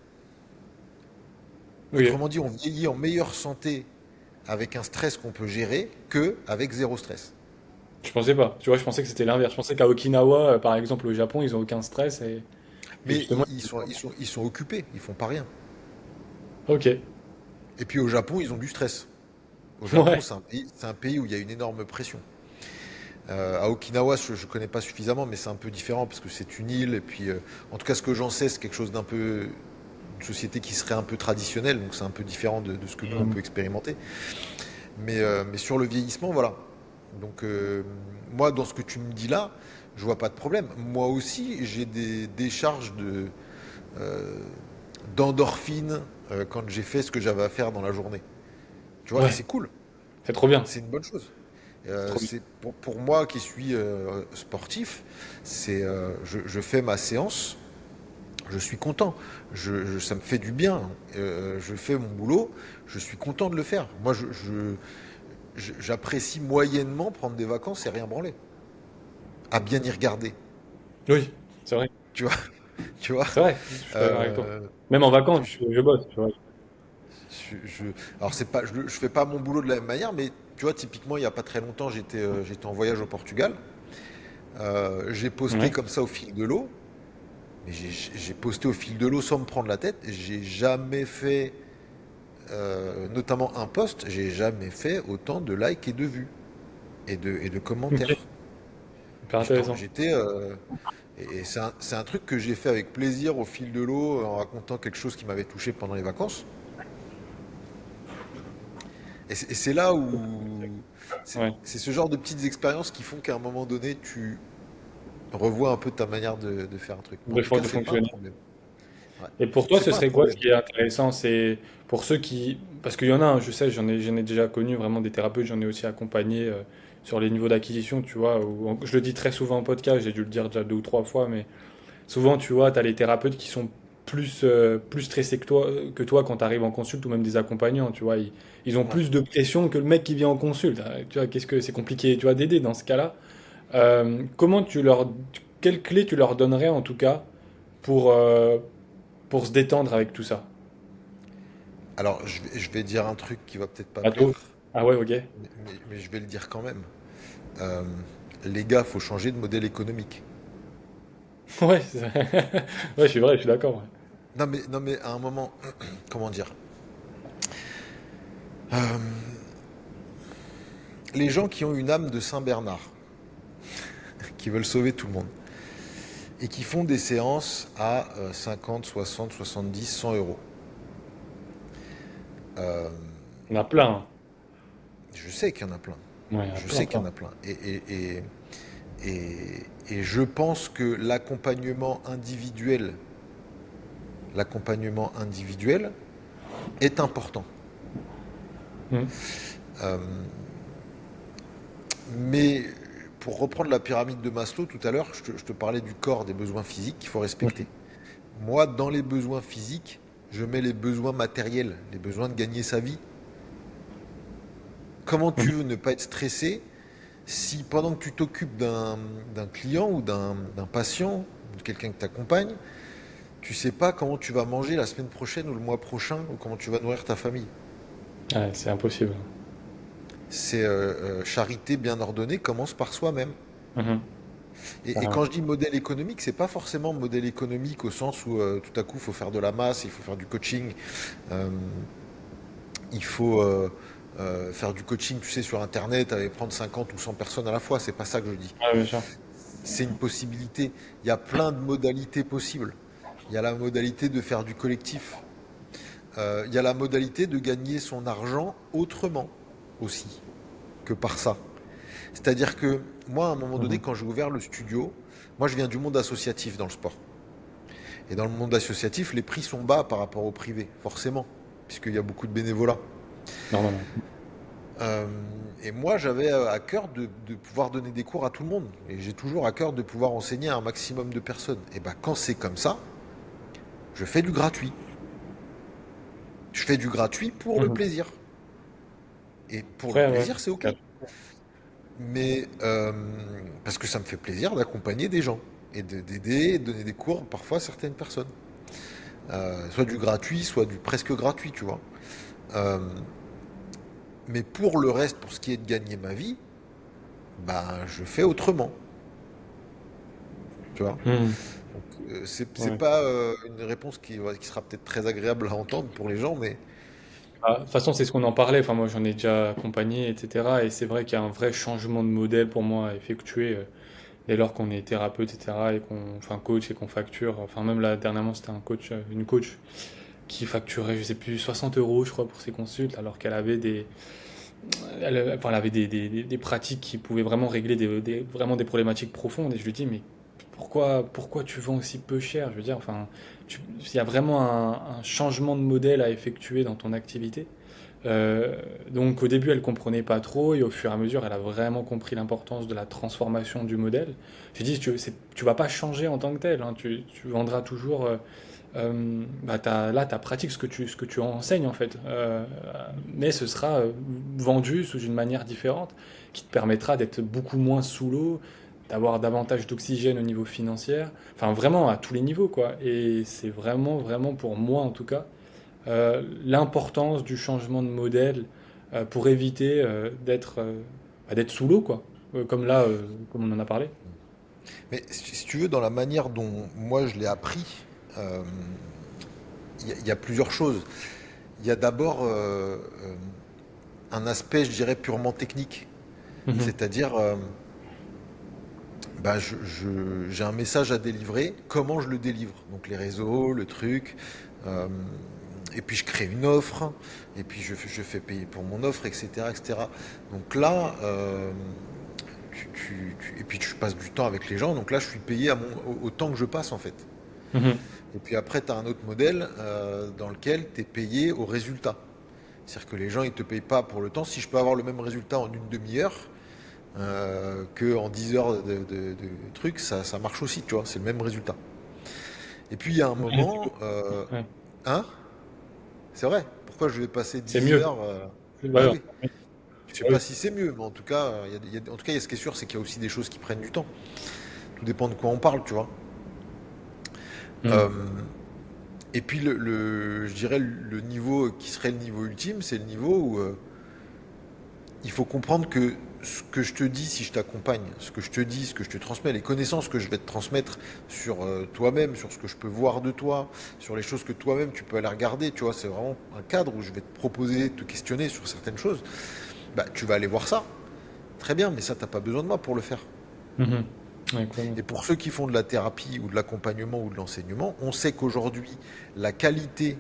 Oui, Autrement dit, on vieillit en meilleure santé avec un stress qu'on peut gérer que avec zéro stress. je pensais pas. Tu vois, je pensais que c'était l'inverse. Je pensais qu'à Okinawa, par exemple, au Japon, ils ont aucun stress et Mais justement. ils sont occupés, ils font pas rien. Ok. Et puis au Japon, ils ont du stress. Au Japon, Ouais. c'est un pays où il y a une énorme pression. À Okinawa, je ne connais pas suffisamment, mais c'est un peu différent parce que c'est une île. Et puis, en tout cas, ce que j'en sais, c'est quelque chose d'un peu, une société qui serait un peu traditionnelle, donc c'est un peu différent de ce que nous on Mhm. peut expérimenter. Mais sur le vieillissement, voilà. Donc, moi, dans ce que tu me dis là, je vois pas de problème. Moi aussi, j'ai des décharges euh, d'endorphines quand j'ai fait ce que j'avais à faire dans la journée. Tu vois, et Ouais. c'est cool. C'est trop bien. C'est une bonne chose. C'est trop bien. C'est pour moi qui suis sportif, je fais ma séance, je suis content, ça me fait du bien, je fais mon boulot, je suis content de le faire. Moi, j'apprécie moyennement prendre des vacances et rien branler, à bien y regarder, Oui, c'est vrai. tu vois, tu vois. C'est vrai. Je suis d'accord avec toi. Euh, Même en vacances, je, je bosse, tu vois. je- alors c'est pas, je fais pas mon boulot de la même manière, mais tu vois, typiquement, il y a pas très longtemps, j'étais en voyage au Portugal. J'ai posté Ouais. comme ça au fil de l'eau. Mais j'ai posté au fil de l'eau sans me prendre la tête. J'ai jamais fait, notamment un post, j'ai jamais fait autant de likes et de vues et de Ok. commentaires. Hyper intéressant. Et c'est un truc que j'ai fait avec plaisir au fil de l'eau en racontant quelque chose qui m'avait touché pendant les vacances. Et c'est là où Ouais. c'est ce genre de petites expériences qui font qu'à un moment donné, tu revois un peu ta manière de faire un truc. Mais en Des tout fois cas, de c'est pas un fonctionner. problème. Ouais. Et pour toi, C'est ce pas un serait quoi ce problème. qui est intéressant? C'est pour ceux qui... Parce qu'il y en a, hein, je sais, j'en ai déjà connu vraiment des thérapeutes, j'en ai aussi accompagné sur les niveaux d'acquisition, tu vois. Je le dis très souvent en podcast, j'ai dû le dire déjà 2 ou 3 fois, mais souvent, tu vois, tu as les thérapeutes qui sont plus stressés que toi quand tu arrives en consulte ou même des accompagnants, tu vois. Ils ont Ouais. plus de pression que le mec qui vient en consulte. Tu vois, qu'est-ce que c'est compliqué, tu vois, d'aider dans ce cas-là. Comment tu leur... Quelle clé tu leur donnerais en tout cas pour, euh, pour se détendre avec tout ça? Alors, je vais dire un truc qui va peut-être pas plaire, Bateau? Ah ouais, ok. mais je vais le dire quand même. Euh, les gars, faut changer de modèle économique. Ouais, ouais, je suis vrai, je suis d'accord. Ouais. Non, mais à un moment, comment dire? Euh, les gens qui ont une âme de Saint-Bernard, qui veulent sauver tout le monde, et qui font des séances à 50, 60, 70, 100 euros. Euh, Il y en a plein, hein. je sais qu'il y en a plein. Ouais, il y en a Je plein, sais qu'il y plein. en a plein. Et je pense que l'accompagnement individuel est important. Hmm. Euh, mais pour reprendre la pyramide de Maslow tout à l'heure, je te parlais du corps, des besoins physiques qu'il faut respecter. Oui. Moi, dans les besoins physiques, je mets les besoins matériels, les besoins de gagner sa vie. Comment tu Mhm. veux ne pas être stressé si pendant que tu t'occupes d'un client ou d'un patient, de quelqu'un que tu accompagnes, tu sais pas comment tu vas manger la semaine prochaine ou le mois prochain ou comment tu vas nourrir ta famille. Ouais, c'est impossible. C'est charité bien ordonnée commence par soi-même. Mhm. Et Carrément. quand je dis modèle économique, c'est pas forcément modèle économique au sens où tout à coup il faut faire de la masse, il faut faire du coaching, euh, il faut faire du coaching, tu sais, sur Internet, avec prendre 50 ou 100 personnes à la fois. C'est pas ça que je dis. Ouais, bien sûr. C'est une possibilité. Il y a plein de modalités possibles. Il y a la modalité de faire du collectif. Il y a la modalité de gagner son argent autrement aussi que par ça. C'est-à-dire que moi, à un moment donné, Mhm. quand j'ai ouvert le studio, moi je viens du monde associatif dans le sport. Et dans le monde associatif, les prix sont bas par rapport au privé, forcément, puisqu'il y a beaucoup de bénévolat. Normalement. Euh, et moi, j'avais à cœur de pouvoir donner des cours à tout le monde. Et j'ai toujours à cœur de pouvoir enseigner à un maximum de personnes. Et ben, quand c'est comme ça, je fais du gratuit. Je fais du gratuit pour le Mhm. plaisir. Et pour le Ouais, ouais. plaisir, c'est OK. Mais parce que ça me fait plaisir d'accompagner des gens et d'aider, et de donner des cours parfois à certaines personnes. soit du gratuit, soit du presque gratuit, tu vois. Euh, mais pour le reste, pour ce qui est de gagner ma vie, bah, je fais autrement, tu vois. Hmm. C'est Ouais. pas une réponse qui sera peut-être très agréable à entendre pour les gens, mais Ah, de toute façon, c'est ce qu'on en parlait. Enfin, moi, j'en ai déjà accompagné, etc. Et c'est vrai qu'il y a un vrai changement de modèle pour moi à effectuer dès lors qu'on est thérapeute, etc. Et enfin, coach et qu'on facture. Enfin, même là, dernièrement, c'était une coach qui facturait, je sais plus, 60 euros, je crois, pour ses consultes, alors qu'elle avait enfin, elle avait des pratiques qui pouvaient vraiment régler vraiment des problématiques profondes. Et je lui dis, mais pourquoi tu vends aussi peu cher? Je veux dire, enfin, il y a vraiment un changement de modèle à effectuer dans ton activité. Euh, donc au début, elle comprenait pas trop et au fur et à mesure, elle a vraiment compris l'importance de la transformation du modèle. J'ai dit, tu vas pas changer en tant que tel, hein, tu vendras toujours bah, là, tu pratiques ce que tu enseignes en fait. Mais ce sera vendu sous une manière différente qui te permettra d'être beaucoup moins sous l'eau, d'avoir davantage d'oxygène au niveau financier, enfin vraiment à tous les niveaux quoi. Et c'est vraiment, vraiment pour moi en tout cas, l'importance du changement de modèle pour éviter d'être sous l'eau quoi. Comme là, comme on en a parlé. si tu veux, dans la manière dont moi je l'ai appris, euh, il y a plusieurs choses. Il y a d'abord un aspect, je dirais, purement technique. Mhm. C'est-à-dire, bah, j'ai un message à délivrer, comment je le délivre? Donc les réseaux, le truc, euh, et puis je crée une offre, et puis je fais payer pour mon offre, etc. etc. Donc là, et puis tu passes du temps avec les gens, donc là je suis payé au temps que je passe en fait. Mhm. Et puis après, tu as un autre modèle dans lequel tu es payé au résultat. C'est-à-dire que les gens, ils te payent pas pour le temps. Si je peux avoir le même résultat en une demi-heure que en 10 heures de trucs, ça marche aussi, tu vois, c'est le même résultat. Et puis il y a un Ouais, moment, ouais. hein, c'est vrai, pourquoi je vais passer C'est 10 mieux. heures bah Voilà. oui, je sais Ah pas oui. si c'est mieux, mais en tout cas, en tout cas, il y a ce qui est sûr, c'est qu'il y a aussi des choses qui prennent du temps. Tout dépend de quoi on parle, tu vois. Euh, Hmm. et puis je dirais le niveau qui serait le niveau ultime, c'est le niveau où il faut comprendre que ce que je te dis, si je t'accompagne, ce que je te dis, ce que je te transmets, les connaissances que je vais te transmettre sur toi-même, sur ce que je peux voir de toi, sur les choses que toi-même tu peux aller regarder, tu vois, c'est vraiment un cadre où je vais te proposer, te questionner sur certaines choses. Bah, tu vas aller voir ça. Très bien, mais ça, t'as pas besoin de moi pour le faire. Mhm. Ouais, complètement. Et pour ceux qui font de la thérapie ou de l'accompagnement ou de l'enseignement, on sait qu'aujourd'hui, la qualité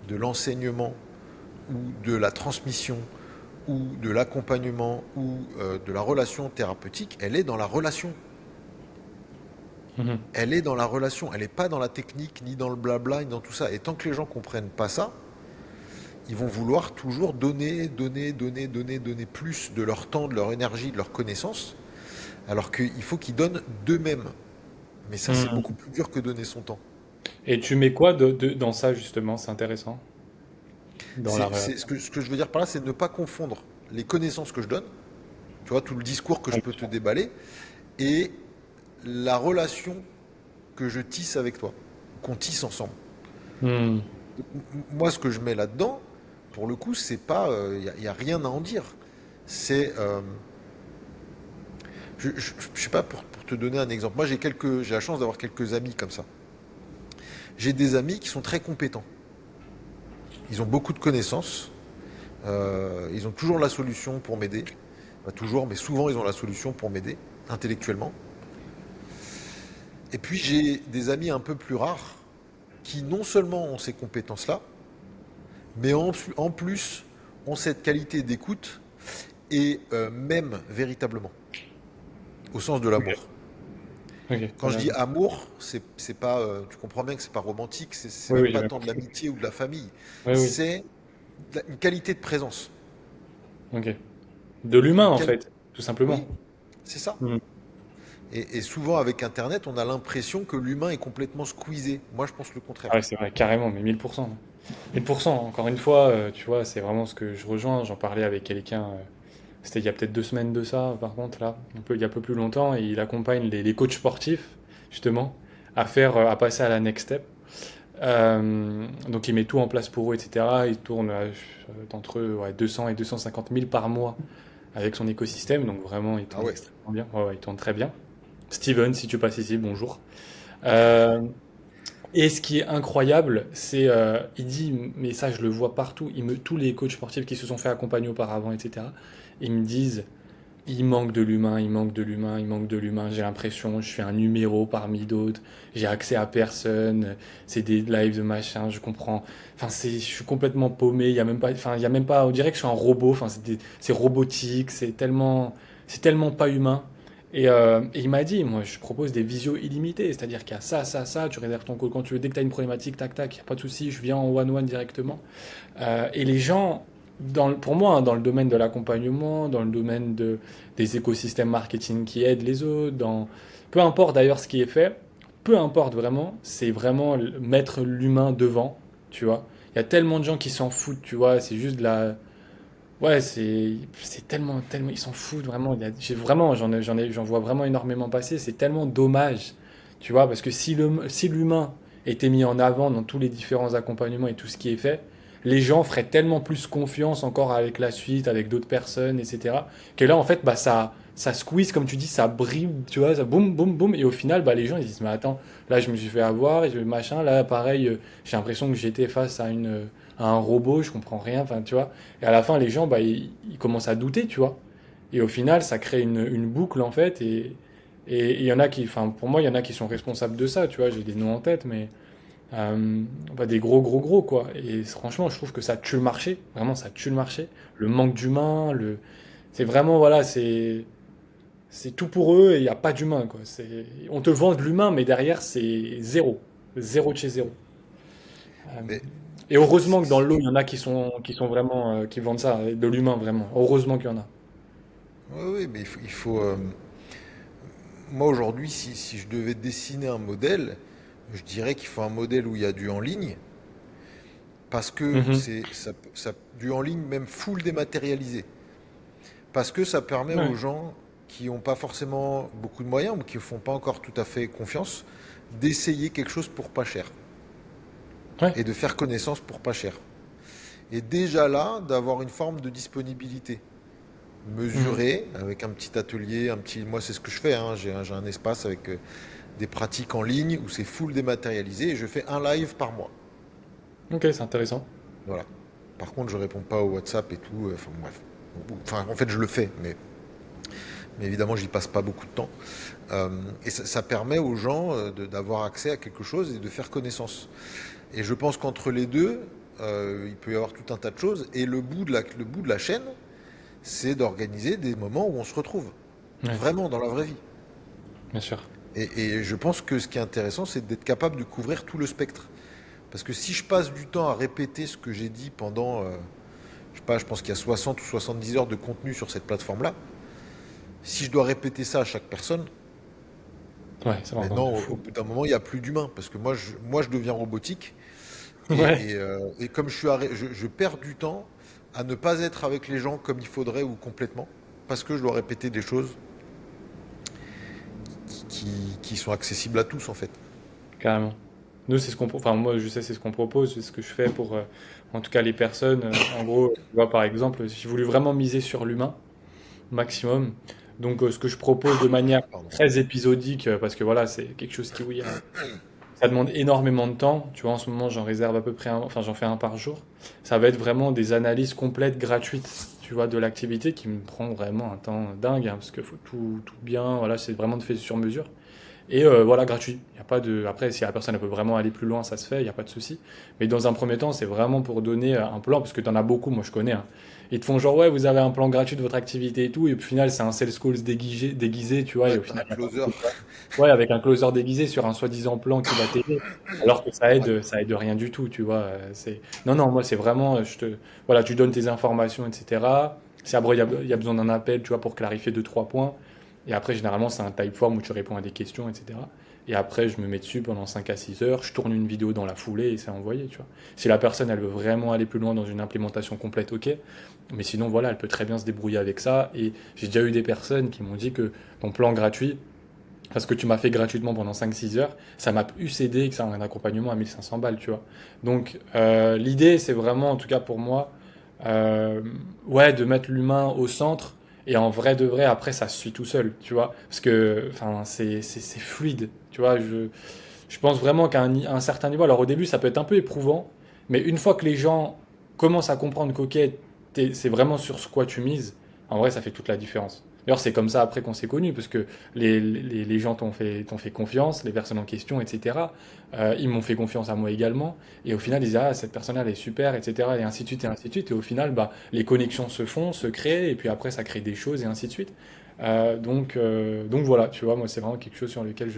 de l'enseignement ou de la transmission ou de l'accompagnement ou de la relation thérapeutique, elle est dans la relation. Mhm. Elle est dans la relation. Elle n'est pas dans la technique, ni dans le blabla, ni dans tout ça. Et tant que les gens comprennent pas ça, ils vont vouloir toujours donner plus de leur temps, de leur énergie, de leur connaissance, alors qu'il faut qu'ils donnent d'eux-mêmes. Mais ça, c'est beaucoup Mhm. plus dur que donner son temps. Et tu mets quoi dans ça justement? C'est intéressant. Dans la relation. Ce que je veux dire par là, c'est de ne pas confondre les connaissances que je donne, tu vois, tout le discours que je Ouais, peux bien te sûr. déballer, et la relation que je tisse avec toi, qu'on tisse ensemble. Hmm. Moi, ce que je mets là-dedans, pour le coup, c'est pas, y a rien à en dire. C'est, je sais pas pour te donner un exemple. Moi, j'ai la chance d'avoir quelques amis comme ça. J'ai des amis qui sont très compétents. Ils ont beaucoup de connaissances. Ils ont toujours la solution pour m'aider. Pas toujours, mais souvent, ils ont la solution pour m'aider intellectuellement. Et puis, j'ai des amis un peu plus rares qui non seulement ont ces compétences-là, mais en plus ont cette qualité d'écoute et même véritablement, au sens de Ok, l'amour. ok, Quand très je bien. dis amour, c'est pas, tu comprends bien que c'est pas romantique, c'est Oui, même oui, j'ai pas bien tant de compris. l'amitié ou de la famille, Oui, oui, c'est une qualité de présence. ok. De l'humain Une en quali- fait, tout simplement. Oui, c'est ça. Hmm. Et souvent avec Internet, on a l'impression que l'humain est complètement squeezé. Moi, je pense le Ah contraire. ouais, c'est vrai, carrément, mais 1000%. 1000%, encore une fois, tu vois, c'est vraiment ce que je rejoins. J'en parlais avec quelqu'un, c'était il y a peut-être 2 semaines de ça, par contre, là, il y a un peu plus longtemps, et il accompagne les coachs sportifs, justement, à passer à la next step. Donc il met tout en place pour eux, etc. Il tourne d'entre 200 et 250 000 par mois avec son écosystème. Donc vraiment, il Ah tourne ouais. extrêmement bien. Ouais, ouais, il tourne très bien. Steven, si tu passes ici, bonjour. Euh, et ce qui est incroyable, il dit, mais ça je le vois partout, tous les coachs sportifs qui se sont fait accompagner auparavant, etc., ils me disent, il manque de l'humain, il manque de l'humain, il manque de l'humain. J'ai l'impression, je suis un numéro parmi d'autres. J'ai accès à personne. C'est des lives de machin, je comprends. Enfin, je suis complètement paumé. Il y a même pas, enfin, il y a même pas. On dirait que je suis un robot. Enfin, c'est robotique. C'est tellement pas humain. Et il m'a dit, moi, je propose des visios illimitées. C'est-à-dire qu'il y a ça, ça, ça. Tu réserves ton call quand tu veux. Dès que tu as une problématique, tac, tac, il n'y a pas de souci. Je viens en one-one directement. Et les gens, pour moi, hein, dans le domaine de l'accompagnement, dans le domaine des écosystèmes marketing qui aident les autres, peu importe d'ailleurs ce qui est fait, peu importe vraiment, c'est vraiment mettre l'humain devant, tu vois. Il y a tellement de gens qui s'en foutent, tu vois, c'est juste de la... Ouais, c'est tellement, tellement, ils s'en foutent vraiment. Vraiment, j'en vois vraiment énormément passer. C'est tellement dommage, tu vois, parce que si l'humain était mis en avant dans tous les différents accompagnements et tout ce qui est fait, les gens feraient tellement plus confiance encore avec la suite, avec d'autres personnes, etc. Que là, en fait, bah, ça squeeze, comme tu dis, ça brille, tu vois, ça boum, boum, boum. Et au final, bah, les gens, ils disent, mais attends, là, je me suis fait avoir, et machin, là, pareil, j'ai l'impression que j'étais face à un robot, je comprends rien, enfin, tu vois. Et à la fin, les gens, bah, ils commencent à douter, tu vois. Et au final, ça crée une boucle, en fait. Et il y en a qui, enfin, pour moi, il y en a qui sont responsables de ça, tu vois. J'ai des noms en tête, mais bah, des gros, gros, gros, quoi. Et franchement, je trouve que ça tue le marché. Vraiment, ça tue le marché. Le manque d'humain, c'est vraiment, voilà, c'est tout pour eux et il n'y a pas d'humain, quoi. On te vend de l'humain, mais derrière, c'est zéro. Zéro de chez zéro. Euh, Mais et heureusement c'est- que dans c'est- l'eau, il y en a qui sont vraiment, qui vendent ça, de l'humain, vraiment. Heureusement qu'il y en a. oui, oui, mais moi aujourd'hui, si je devais dessiner un modèle, je dirais qu'il faut un modèle où il y a du en ligne, parce que Mhm. du en ligne même full dématérialisé. Parce que ça permet aux Ouais, gens qui n'ont pas forcément beaucoup de moyens ou qui ne font pas encore tout à fait confiance d'essayer quelque chose pour pas cher ouais. et de faire connaissance pour pas cher. Et déjà là, d'avoir une forme de disponibilité Mhm. mesurée avec un petit atelier, moi c'est ce que je fais, hein, j'ai un espace avec des pratiques en ligne où c'est full dématérialisé et je fais un live par mois. Ok, c'est intéressant. Voilà. Par contre, je réponds pas au WhatsApp et tout. Enfin bref. Enfin, en fait, je le fais, mais évidemment, j'y passe pas beaucoup de temps. Euh, et ça permet aux gens d'avoir accès à quelque chose et de faire connaissance. Et je pense qu'entre les deux, il peut y avoir tout un tas de choses. Et le bout de la chaîne, c'est d'organiser des moments où on se retrouve. Ouais, Vraiment dans la vraie vie. bien sûr. Et je pense que ce qui est intéressant, c'est d'être capable de couvrir tout le spectre. Parce que si je passe du temps à répéter ce que j'ai dit pendant, je sais pas, je pense qu'il y a 60 ou 70 heures de contenu sur cette plateforme-là, si je dois répéter ça à chaque personne, Ouais, ça va encore de maintenant, au fou. bout d'un moment, il n'y a plus d'humain. Parce que moi, je deviens robotique. Ouais. Et comme je perds du temps à ne pas être avec les gens comme il faudrait ou complètement, parce que je dois répéter des choses qui sont accessibles à tous, en fait. Carrément. Nous, c'est ce qu'on, enfin moi, je sais, c'est ce qu'on propose, c'est ce que je fais pour, en tout cas, les personnes. En gros, tu vois, par exemple, si j'ai voulu vraiment miser sur l'humain maximum, donc ce que je propose de manière Pardon. très épisodique, parce que voilà, c'est quelque chose qui, oui, ça demande énormément de temps. Tu vois, en ce moment, j'en réserve à peu près enfin, j'en fais un par jour. Ça va être vraiment des analyses complètes, gratuites, tu vois, de l'activité qui me prend vraiment un temps dingue, hein, parce qu'il faut tout bien, voilà, c'est vraiment de fait sur mesure. Et voilà, gratuit. Y a pas de... Après, si la personne elle peut vraiment aller plus loin, ça se fait, il n'y a pas de souci. Mais dans un premier temps, c'est vraiment pour donner un plan, parce que tu en as beaucoup, moi je connais, hein. Ils te font genre, ouais, vous avez un plan gratuit de votre activité et tout, et au final, c'est un sales calls déguisé, tu vois, et Ouais, au t'as un final, y a pas closer. beaucoup de... Ouais, avec un closer déguisé sur un soi-disant plan qui va t'aider, alors que Ouais. ça aide rien du tout, tu vois. Non, non, moi c'est vraiment, voilà, tu donnes tes informations, etc. Si après il y a besoin d'un appel, tu vois, pour clarifier deux, trois points. Et après, généralement, c'est un typeform où tu réponds à des questions, etc. Et après, je me mets dessus pendant 5 à 6 heures, je tourne une vidéo dans la foulée et c'est envoyé, tu vois. Si la personne, elle veut vraiment aller plus loin dans une implémentation complète, ok. Mais sinon, voilà, elle peut très bien se débrouiller avec ça. Et j'ai déjà eu des personnes qui m'ont dit que ton plan gratuit, parce que tu m'as fait gratuitement pendant 5-6 heures, ça m'a plus aidé que ça un accompagnement à 1500 balles, tu vois. Donc, l'idée, c'est vraiment, en tout cas pour moi, euh, ouais, de mettre l'humain au centre. Et en vrai de vrai, après, ça se suit tout seul, tu vois. Parce que, enfin, c'est fluide, tu vois. Je pense vraiment qu'à un certain niveau, alors au début, ça peut être un peu éprouvant, mais une fois que les gens commencent à comprendre qu'ok, c'est vraiment sur ce quoi tu mises, en vrai, ça fait toute la différence. D'ailleurs, c'est comme ça après qu'on s'est connus, parce que les gens t'ont fait confiance, les personnes en question, etc. Ils m'ont fait confiance à moi également, et au final, ils disaient, ah, cette personne-là, elle est super, etc. Et ainsi de suite, et ainsi de suite. Et au final, bah, les connexions se font, se créent, et puis après, ça crée des choses, et ainsi de suite. Donc voilà, tu vois, moi, c'est vraiment quelque chose sur lequel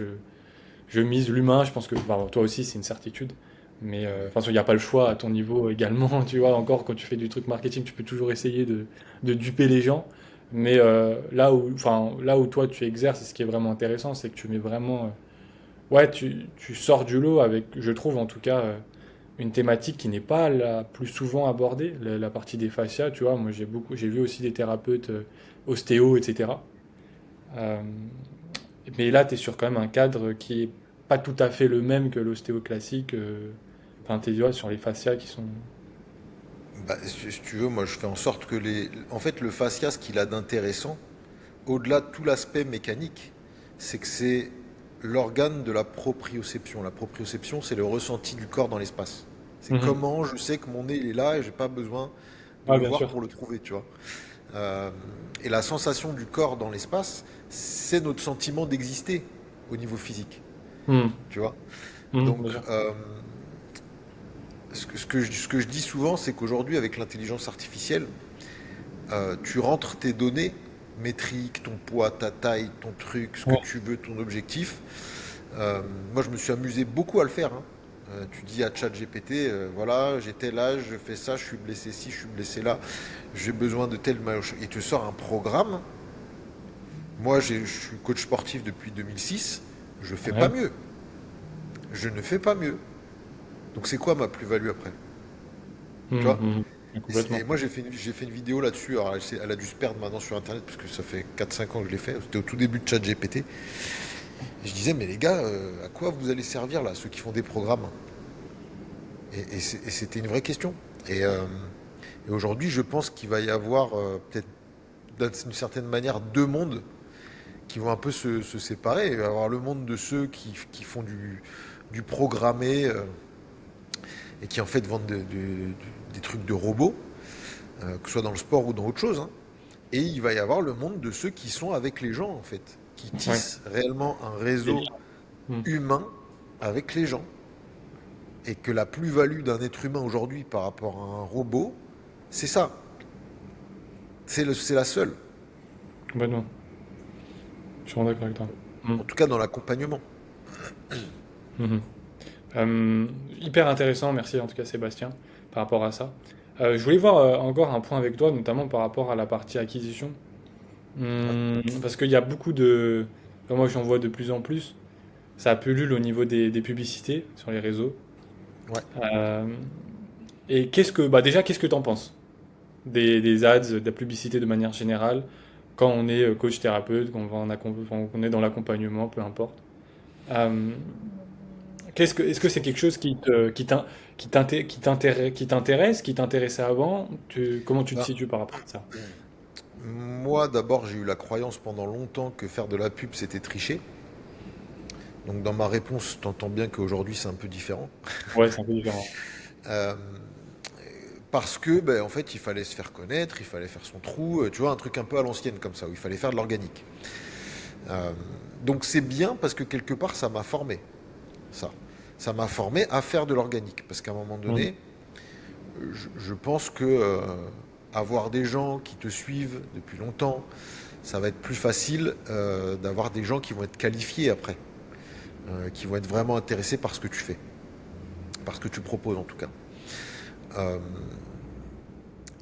je mise l'humain. Je pense que bah, toi aussi, c'est une certitude. Mais enfin, il n'y a pas le choix à ton niveau également. Tu vois, encore quand tu fais du truc marketing, tu peux toujours essayer de duper les gens. Mais là où toi tu exerces, et ce qui est vraiment intéressant, c'est que tu mets vraiment, ouais, tu sors du lot avec, je trouve en tout cas, une thématique qui n'est pas la plus souvent abordée, la partie des fascias. Tu vois, moi j'ai vu aussi des thérapeutes ostéo, etc. Euh, mais là, tu es sur quand même un cadre qui est pas tout à fait le même que l'ostéo classique. Enfin, tu vois, sur les fascias qui sont. Bah, si tu veux, moi je fais en sorte que En fait, le fascia, ce qu'il a d'intéressant, au-delà de tout l'aspect mécanique, c'est que c'est l'organe de la proprioception. La proprioception, c'est le ressenti du corps dans l'espace. C'est Mhm. comment je sais que mon nez il est là et j'ai pas besoin de Ah, le bien voir sûr. pour le trouver, tu vois. Euh, et la sensation du corps dans l'espace, c'est notre sentiment d'exister au niveau physique, Mhm. tu vois. Mhm, Donc, bien sûr. ce que je dis souvent, c'est qu'aujourd'hui, avec l'intelligence artificielle, tu rentres tes données métriques, ton poids, ta taille, ton truc, ce que Ouais. tu veux, ton objectif. Moi, je me suis amusé beaucoup à le faire, hein. Tu dis à ChatGPT, voilà, j'ai tel âge, je fais ça, je suis blessé ci, je suis blessé là, j'ai besoin de tel maillot. Il te sort un programme. Moi, je suis coach sportif depuis 2006. Je fais pas Ouais. mieux. Je ne fais pas mieux. Donc, c'est quoi ma plus-value après? Tu Mhm, vois? mhm. Ouais, Et complètement. moi, j'ai fait une vidéo là-dessus. Alors, elle a dû se perdre maintenant sur Internet parce que ça fait 4-5 ans que je l'ai fait. C'était au tout début de ChatGPT. Et je disais, mais les gars, à quoi vous allez servir là, ceux qui font des programmes? Et c'était une vraie question. Et, euh, et aujourd'hui, je pense qu'il va y avoir peut-être d'une certaine manière deux mondes qui vont un peu se séparer. Il va y avoir le monde de ceux qui font du programmé et qui en fait vendent des trucs de robots, que ce soit dans le sport ou dans autre chose, hein. Et il va y avoir le monde de ceux qui sont avec les gens, en fait, qui Ouais. tissent réellement un Les réseau liens. Mhm. humain avec les gens. Et que la plus-value d'un être humain aujourd'hui par rapport à un robot, c'est ça. C'est la seule. Complètement. Je suis vraiment d'accord avec toi. Mhm. En tout cas, dans l'accompagnement. Mhm. Euh, Hyper intéressant, merci en tout cas Sébastien par rapport à ça. Je voulais voir encore un point avec toi, notamment par rapport à la partie acquisition. Ouais. Parce qu'il y a beaucoup de. Enfin, moi j'en vois de plus en plus. Ça pullule au niveau des publicités sur les réseaux. Ouais. Euh, et déjà, qu'est-ce que t'en penses des ads, de la publicité de manière générale, quand on est coach thérapeute, qu'on est dans l'accompagnement, peu importe. Euh, est-ce que c'est quelque chose qui t'intéresse, qui t'intéressait avant? Comment tu te Ben, situes par rapport à ça? moi, d'abord, j'ai eu la croyance pendant longtemps que faire de la pub, c'était tricher. Donc, dans ma réponse, t'entends bien qu'aujourd'hui, c'est un peu différent. Ouais, c'est un peu différent. Euh, Parce que, ben, en fait, il fallait se faire connaître, il fallait faire son trou, tu vois, un truc un peu à l'ancienne comme ça, où il fallait faire de l'organique. Euh, donc c'est bien parce que quelque part, ça m'a formé, ça. Ça m'a formé à faire de l'organique. Parce qu'à un moment Mhm. donné, je pense que avoir des gens qui te suivent depuis longtemps, ça va être plus facile d'avoir des gens qui vont être qualifiés après, qui vont être vraiment intéressés par ce que tu fais, par ce que tu proposes en tout cas. Euh,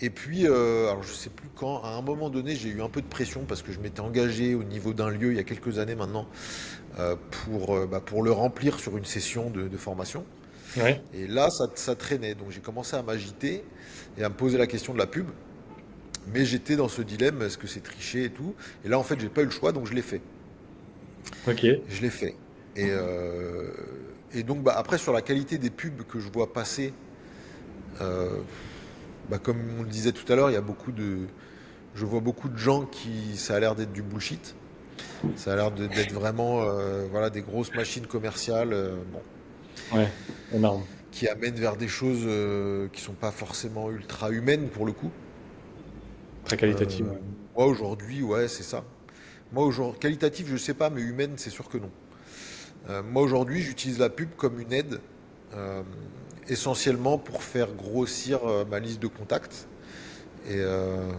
Et puis, alors je sais plus quand, à un moment donné, j'ai eu un peu de pression parce que je m'étais engagé au niveau d'un lieu il y a quelques années maintenant pour le remplir sur une session de formation. Ouais. Et là, ça traînait. Donc j'ai commencé à m'agiter et à me poser la question de la pub. Mais j'étais dans ce dilemme, est-ce que c'est triché et tout. Et là, en fait, j'ai pas eu le choix, donc je l'ai fait. Ok. Je l'ai fait. Et, euh, et donc, bah, après, sur la qualité des pubs que je vois passer, euh, bah, comme on le disait tout à l'heure, je vois beaucoup de gens qui, ça a l'air d'être du bullshit. Ça a l'air d'être vraiment, voilà, des grosses machines commerciales, bon, Ouais. Énorme. qui amènent vers des choses qui sont pas forcément ultra humaines pour le coup. Très qualitative. Euh, Ouais. Moi aujourd'hui, ouais, c'est ça. Moi aujourd'hui, qualitatif, je sais pas, mais humaine, c'est sûr que non. Moi aujourd'hui, j'utilise la pub comme une aide, euh, essentiellement pour faire grossir ma liste de contacts. Et, euh,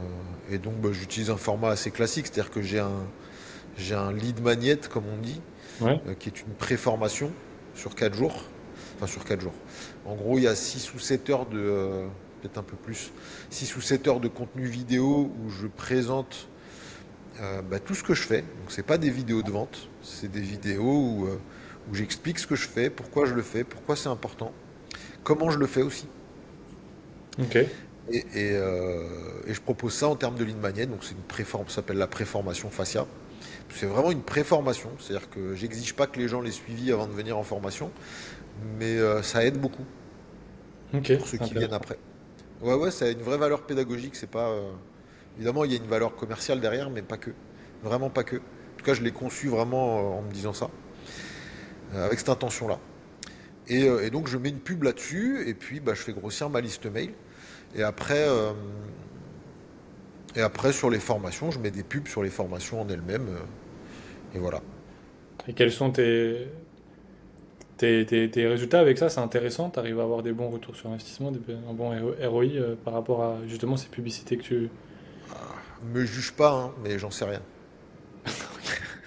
et donc, bah, j'utilise un format assez classique, c'est-à-dire que j'ai un lead magnet, comme on dit, Ouais. qui est une préformation sur 4 jours. Enfin, sur 4 jours. En gros, il y a 6 ou 7 heures de, peut-être un peu plus, 6 ou 7 heures de contenu vidéo où je présente bah, tout ce que je fais. Donc, c'est pas des vidéos de vente, c'est des vidéos où j'explique ce que je fais, pourquoi je le fais, pourquoi c'est important, comment je le fais aussi. Ok. Et je propose ça en termes de ligne magnet. Donc, c'est une préforme, ça s'appelle la préformation fascia. C'est vraiment une préformation, c'est-à-dire que j'exige pas que les gens les suivent avant de venir en formation, mais ça aide beaucoup Ok. pour ceux qui viennent Intéressant. après. Ouais, ouais, ça a une vraie valeur pédagogique. C'est pas évidemment il y a une valeur commerciale derrière, mais pas que, vraiment pas que. En tout cas, je l'ai conçu vraiment en me disant ça, avec cette intention-là. Et donc je mets une pub là-dessus, et puis bah, je fais grossir ma liste mail. Et après, euh, et après sur les formations, je mets des pubs sur les formations en elles-mêmes, et voilà. Et quels sont tes résultats avec ça? C'est intéressant? Tu arrives à avoir des bons retours sur investissement, un bon ROI par rapport à justement ces publicités que tu Me juge pas, hein, mais j'en sais rien.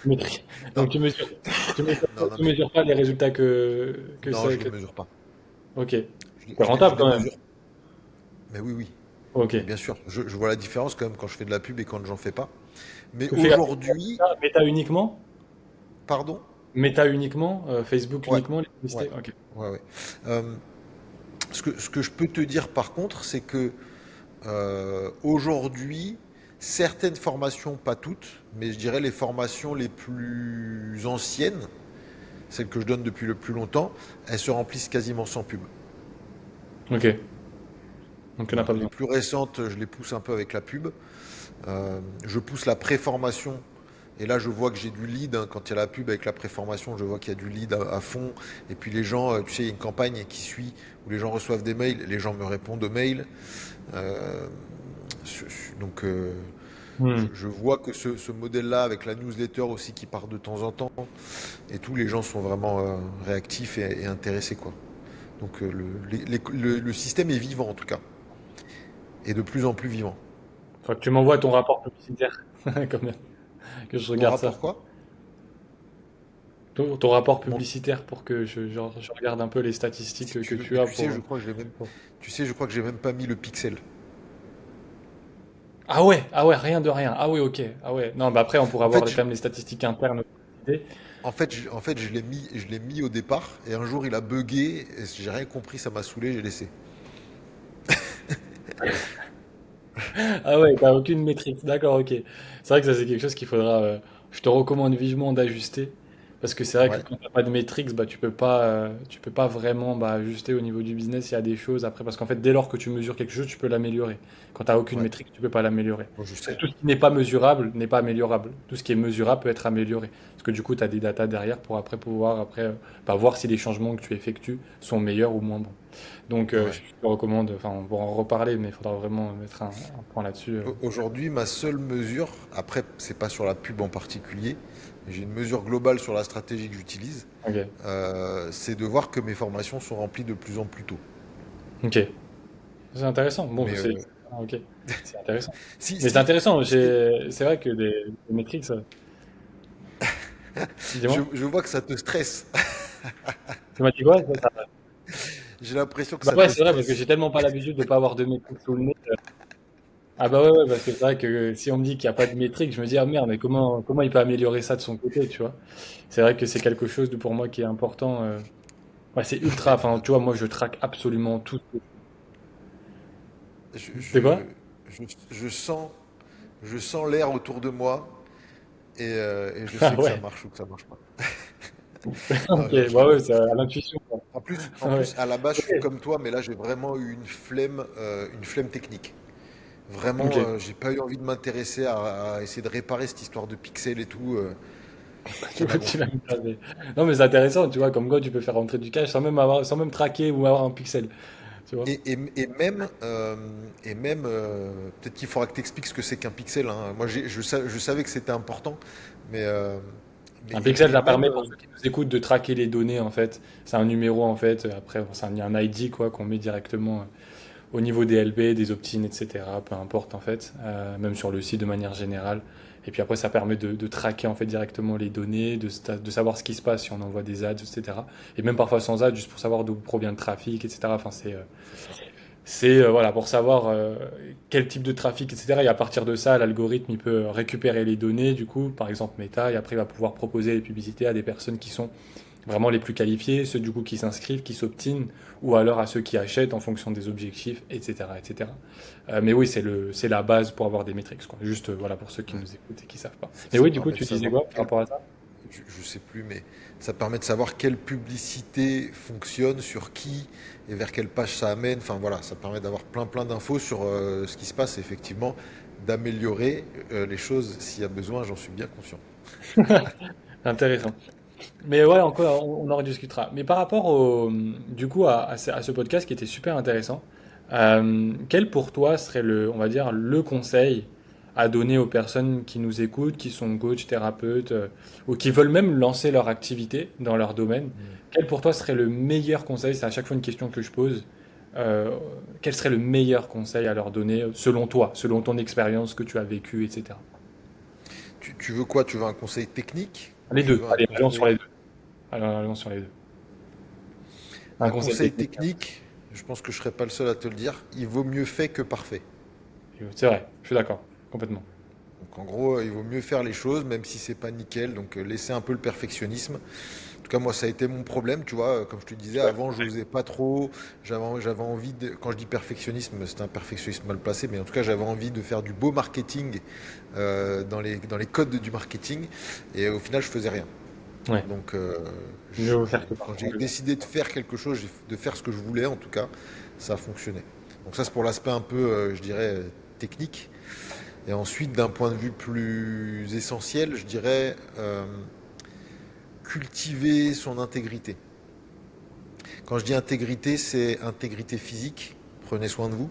maîtrises. Non, Donc non, non, tu mais mesures pas les résultats que non, ça. je les mesure pas. Ok. C'est Je rentable les quand même. mesure. Mais oui, oui. Ok. Mais bien sûr, je vois la différence quand même quand je fais de la pub et quand j'en fais pas. Mais Tu fais aujourd'hui, Meta uniquement? pardon? Meta uniquement? Facebook Ouais, uniquement, les ouais, publicités? Ok. ouais, ouais. Euh, ce que je peux te dire par contre, c'est que aujourd'hui, certaines formations, pas toutes, mais je dirais les formations les plus anciennes, celles que je donne depuis le plus longtemps, elles se remplissent quasiment sans pub. Ok. Donc il n'y en a Voilà. pas Les besoin. plus récentes, je les pousse un peu avec la pub. Je pousse la préformation. Et là, je vois que j'ai du lead, hein. Quand il y a la pub avec la préformation, je vois qu'il y a du lead à fond. Et puis les gens, tu sais, il y a une campagne qui suit où les gens reçoivent des mails, les gens me répondent aux mails. Euh, donc, Hmm. je vois que ce modèle-là, avec la newsletter aussi qui part de temps en temps, et tous les gens sont vraiment réactifs et intéressés, quoi. Donc, le système est vivant en tout cas, et de plus en plus vivant. Faut que tu m'envoies ton rapport publicitaire. Quand même. Que je Mon regarde ça. rapport quoi? Ton rapport Mon- publicitaire pour que je regarde un peu les Si statistiques tu que veux, tu mais as tu sais, pour, je crois que pour- tu sais, je crois que j'ai même pas mis le pixel. ah ouais, rien de rien. Ah oui, ok. Ah ouais. Non, bah après, on pourra En voir fait, quand même les statistiques internes. en fait, je l'ai mis au départ, et un jour il a bugué, et j'ai rien compris, ça m'a saoulé, j'ai laissé. Ah ouais, t'as aucune métrique. D'accord, ok. C'est vrai que ça, c'est quelque chose qu'il faudra. Je te recommande vivement d'ajuster. Parce que c'est vrai que Ouais, quand t'as pas de métriques, bah, tu peux pas vraiment bah, ajuster au niveau du business. Il y a des choses après. Parce qu'en fait, dès lors que tu mesures quelque chose, tu peux l'améliorer. Quand t'as aucune ouais, métrique, tu peux pas l'améliorer. bon, je En fait, sais. tout ce qui n'est pas mesurable n'est pas améliorable. Tout ce qui est mesurable peut être amélioré. Parce que du coup, tu as des datas derrière pour après pouvoir bah, voir si les changements que tu effectues sont meilleurs ou moins bons. Donc, je Ouais. te recommande, enfin, on pourra en reparler, mais il faudra vraiment mettre un point là-dessus. Aujourd'hui, ma seule mesure, après, c'est pas sur la pub en particulier, mais j'ai une mesure globale sur la stratégie que j'utilise, Ok. c'est de voir que mes formations sont remplies de plus en plus tôt. Ok. C'est intéressant. Bon, Mais ok. C'est intéressant. si, Mais c'est si, intéressant. ce que, C'est vrai que des métriques, ça. Dis-moi. je vois que ça te stresse. Tu m'as dit quoi? J'ai l'impression que Bah ça ouais, te c'est vrai, parce que stresse. j'ai tellement pas l'habitude de pas avoir de métriques sous le nez. Ah bah ouais, ouais, parce que c'est vrai que si on me dit qu'il n'y a pas de métrique, je me dis, ah merde, mais comment il peut améliorer ça de son côté, tu vois? C'est vrai que c'est quelque chose de, pour moi qui est important. Ouais, c'est ultra. Mais Enfin, tu vois, moi, je traque absolument tout. je, C'est je, quoi? je sens l'air autour de moi. et je Ah sais que ça ouais. marche ou que ça marche pas. Non, Ok, non, je bah ouais, rigole. c'est à l'intuition, quoi. En Ouais. plus, à la base, je Ok, suis comme toi, mais là, j'ai vraiment eu une flemme technique. Vraiment, ok. j'ai pas eu envie de m'intéresser à essayer de réparer cette histoire de pixels et tout. Ça m'a Tu vas gonflé. me garder. Non, mais c'est intéressant, tu vois, comme quoi tu peux faire rentrer du cash sans même traquer ou avoir un pixel, tu vois. Et même, peut-être qu'il faudra que tu expliques ce que c'est qu'un pixel, hein. Moi, je savais que c'était important, mais, euh, Un pixel, et ça même, permet pour ceux qui nous écoutent de traquer les données, en fait. C'est un numéro, en fait. Après, bon, c'est un ID, quoi, qu'on met directement au niveau des LB, des opt-in, etc. Peu importe, en fait. Même sur le site de manière générale. Et puis après, ça permet de traquer, en fait, directement les données, de savoir ce qui se passe si on envoie des ads, etc. Et même parfois sans ads, juste pour savoir d'où provient le trafic, etc. Enfin, c'est ça. voilà, pour savoir quel type de trafic, etc. Et à partir de ça, l'algorithme, il peut récupérer les données, du coup, par exemple Meta, et après, il va pouvoir proposer les publicités à des personnes qui sont vraiment les plus qualifiés, ceux du coup qui s'inscrivent, qui s'obtinent, ou alors à ceux qui achètent en fonction des objectifs, etc. etc. Mais oui, c'est la base pour avoir des métriques, quoi. Juste voilà pour ceux qui Ouais. nous écoutent et qui savent pas. Mais Ça oui, du coup, permet de tu disais savoir quoi par rapport à ça? je sais plus, mais ça permet de savoir quelle publicité fonctionne, sur qui et vers quelle page ça amène. Enfin voilà, ça permet d'avoir plein d'infos sur ce qui se passe, et effectivement, d'améliorer les choses s'il y a besoin, j'en suis bien conscient. Intéressant. Mais ouais, encore, on en rediscutera. Mais par rapport du coup, à ce podcast qui était super intéressant, quel pour toi serait on va dire, le conseil à donner aux personnes qui nous écoutent, qui sont coachs, thérapeutes, ou qui veulent même lancer leur activité dans leur domaine? Mm. Quel pour toi serait le meilleur conseil? C'est à chaque fois une question que je pose. Euh, Quel serait le meilleur conseil à leur donner, selon toi, selon ton expérience que tu as vécue, etc. Tu veux quoi? Tu veux un conseil technique ou Les tu deux. veux un Allez, allons sur conseil... les deux. Allons sur les deux. Un Un conseil conseil technique. technique, je pense que je serais pas le seul à te le dire, il vaut mieux fait que parfait. C'est vrai, je suis d'accord, complètement. Donc en gros, il vaut mieux faire les choses, même si c'est pas nickel. Donc laisser un peu le perfectionnisme. En tout cas, moi, ça a été mon problème, tu vois. Comme je te disais, avant, je n'osais pas trop. J'avais envie de. Quand je dis perfectionnisme, c'est un perfectionnisme mal placé, mais en tout cas, j'avais envie de faire du beau marketing dans les codes du marketing. Et au final, je faisais rien. Ouais, Donc, mieux vaut faire que quand parfait. j'ai décidé de faire quelque chose, de faire ce que je voulais, en tout cas, ça a fonctionné. Donc, ça, c'est pour l'aspect un peu, je dirais, technique. Et ensuite, d'un point de vue plus essentiel, je dirais cultiver son intégrité. Quand je dis intégrité, c'est intégrité physique, prenez soin de vous,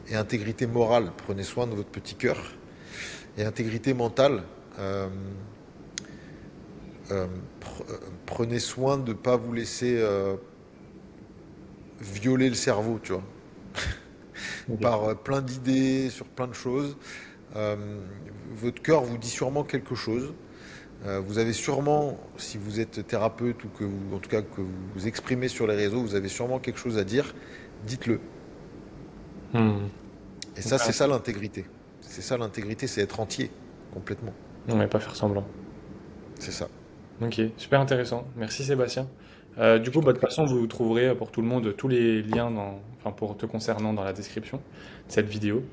et intégrité morale, prenez soin de votre petit cœur, et intégrité mentale, euh, euh, prenez soin de ne pas vous laisser violer le cerveau, tu vois, Ok. par plein d'idées sur plein de choses. Euh, Votre cœur vous dit sûrement quelque chose. Vous avez sûrement, si vous êtes thérapeute ou que vous, en tout cas que vous vous exprimez sur les réseaux, vous avez sûrement quelque chose à dire. Dites-le. Hmm. Et ça, c'est ça Intéressant. l'intégrité. C'est ça l'intégrité, c'est être entier, complètement. On va pas faire semblant. C'est ça. Ok, super intéressant. Merci Sébastien. Du Je coup, t'en bah, de toute prie. façon, vous trouverez pour tout le monde tous les liens enfin, pour te concernant dans la description de cette vidéo.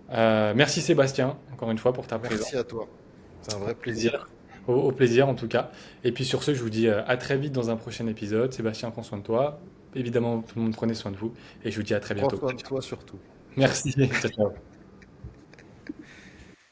Merci Sébastien, encore une fois, pour ta présence. Merci à toi. C'est un Au vrai plaisir. plaisir. Au plaisir en tout cas. Et puis sur ce, je vous dis à très vite dans un prochain épisode. Sébastien, prends soin de toi. Évidemment, tout le monde prenez soin de vous. Et je vous dis à très Prends bientôt. soin de toi surtout. Ciao. Merci. Ciao, ciao.